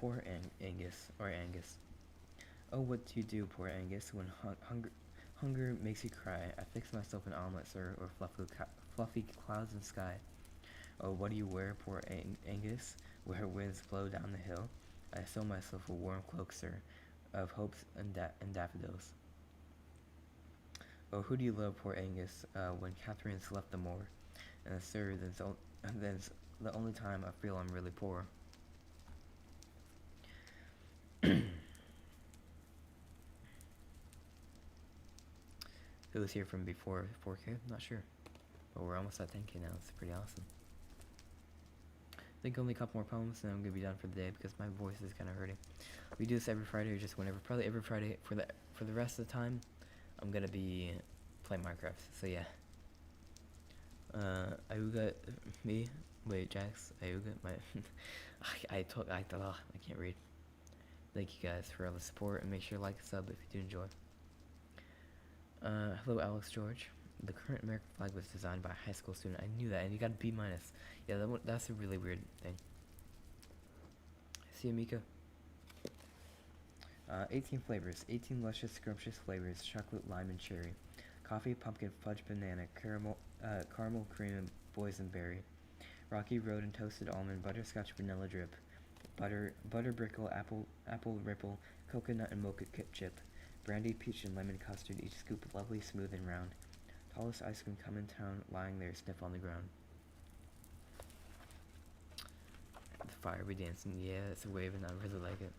Poor Angus. Oh, what do you do, poor Angus, when hunger makes you cry? I fix myself an omelet, sir, or fluffy clouds in sky. Oh, what do you wear, poor Angus, where winds blow down the hill? I sew myself a warm cloak, sir, of hopes and daffodils. Oh, who do you love, poor Angus, when Catherine's left the moor? And sir, that's the only time I feel I'm really poor. Who was here from before 4K? Not sure. But we're almost at 10K now. It's pretty awesome. I think only a couple more poems and then I'm gonna be done for the day because my voice is kind of hurting. We do this every Friday or just whenever. Probably every Friday for the rest of the time. I'm gonna be playing Minecraft. So yeah. Ayuga, me. Wait, Jaxx. Ayuga. My. I can't read. Thank you guys for all the support and make sure to like and sub if you do enjoy. Hello, Alex George. The current American flag was designed by a high school student. I knew that, and you got a B-. Yeah, that's a really weird thing. See you, Mika. 18 flavors. 18 luscious, scrumptious flavors. Chocolate, lime, and cherry. Coffee, pumpkin, fudge, banana, caramel, cream, and boysenberry. Rocky road and toasted almond, butterscotch, vanilla drip. Butter brickle, apple ripple, coconut, and mocha chip. Brandy, peach, and lemon custard, each scoop lovely, smooth, and round. Tallest ice cream come in town, lying there, sniff on the ground. The fire be dancing, yeah, it's a wave, and I really like it.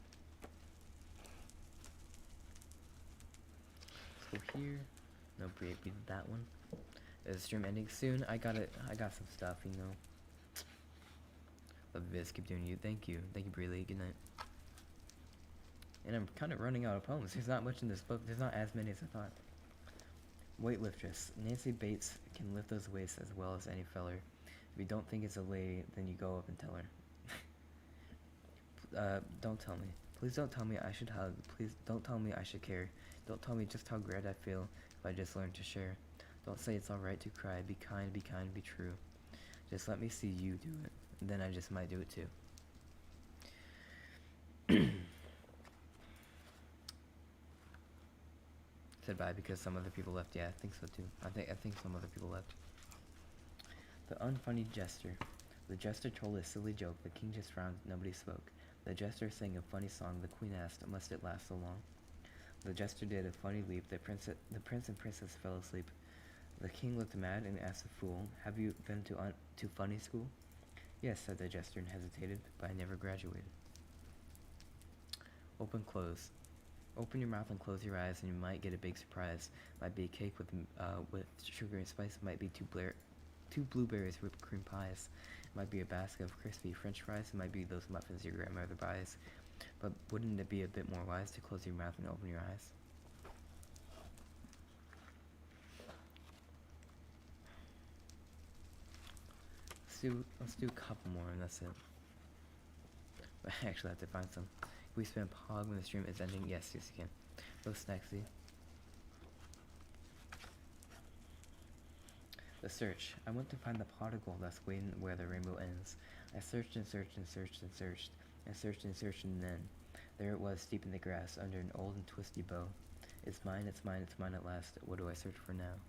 Let's go here. No, we did that one. The stream ending soon. I got some stuff, you know. Love this, keep doing you. Thank you, Breely. Good night. And I'm kind of running out of poems. There's not much in this book. There's not as many as I thought. Weightliftress. Nancy Bates can lift those weights as well as any feller. If you don't think it's a lady, then you go up and tell her. Don't tell me. Please don't tell me I should hug. Please don't tell me I should care. Don't tell me just how great I feel if I just learned to share. Don't say it's alright to cry. Be kind, be true. Just let me see you do it. And then I just might do it too. Said bye because some other people left. Yeah, I think so too. I think some other people left. The unfunny jester. The jester told a silly joke. The king just frowned. Nobody spoke. The jester sang a funny song. The queen asked, "Must it last so long?" The jester did a funny leap. The prince and princess fell asleep. The king looked mad and asked the fool, "Have you been to funny school?" "Yes," said the jester and hesitated, "but I never graduated." Open, close. Open your mouth and close your eyes, and you might get a big surprise. Might be a cake with sugar and spice. Might be two blueberries whipped cream pies. Might be a basket of crispy French fries. It might be those muffins your grandmother buys. But wouldn't it be a bit more wise to close your mouth and open your eyes? Let's do a couple more, and that's it. I actually have to find some. If we spam pog when the stream is ending, yes, you can. Go Snacksy. The search. I went to find the pot of gold that's waiting where the rainbow ends. I searched and searched and searched and searched. I searched and searched, and then there it was, deep in the grass, under an old and twisty bow. It's mine, it's mine, it's mine at last. What do I search for now?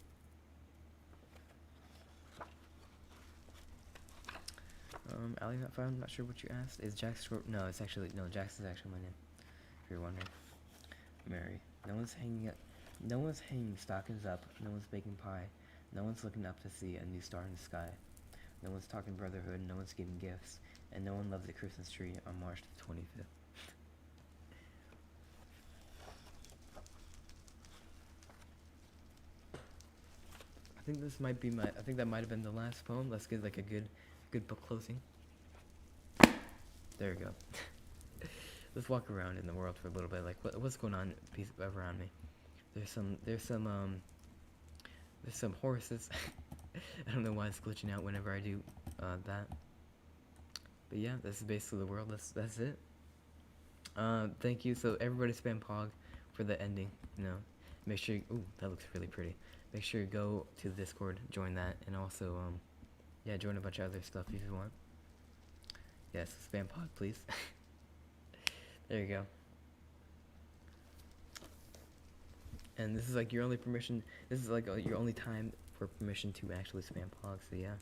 Ali not found, not sure what you asked. Is Jaxx short? No, Jaxx is actually my name, if you're wondering. Mary. No one's No one's hanging stockings up, no one's baking pie, no one's looking up to see a new star in the sky. No one's talking brotherhood, no one's giving gifts, and no one loves the Christmas tree on March the 25th. I think this might be I think that might have been the last poem. Let's get like a good book closing. There we go. Let's walk around in the world for a little bit. Like what's going on around me? There's some horses. I don't know why it's glitching out whenever I do that. But yeah, this is basically the world. That's it. Thank you. So everybody spam Pog for the ending. You know, make sure. Ooh, that looks really pretty. Make sure you go to the Discord, join that, and also yeah, join a bunch of other stuff if you want. Yes, spam Pog, please. There you go. And this is like your only permission. This is like your only time for permission to actually spam Pog. So yeah.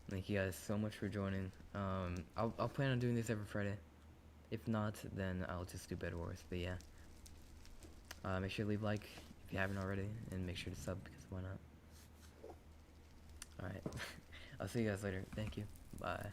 Thank you guys so much for joining. I'll plan on doing this every Friday. If not, then I'll just do Bed Wars. But yeah. Make sure to leave a like if you haven't already, and make sure to sub because why not? Alright. I'll see you guys later. Thank you. Bye.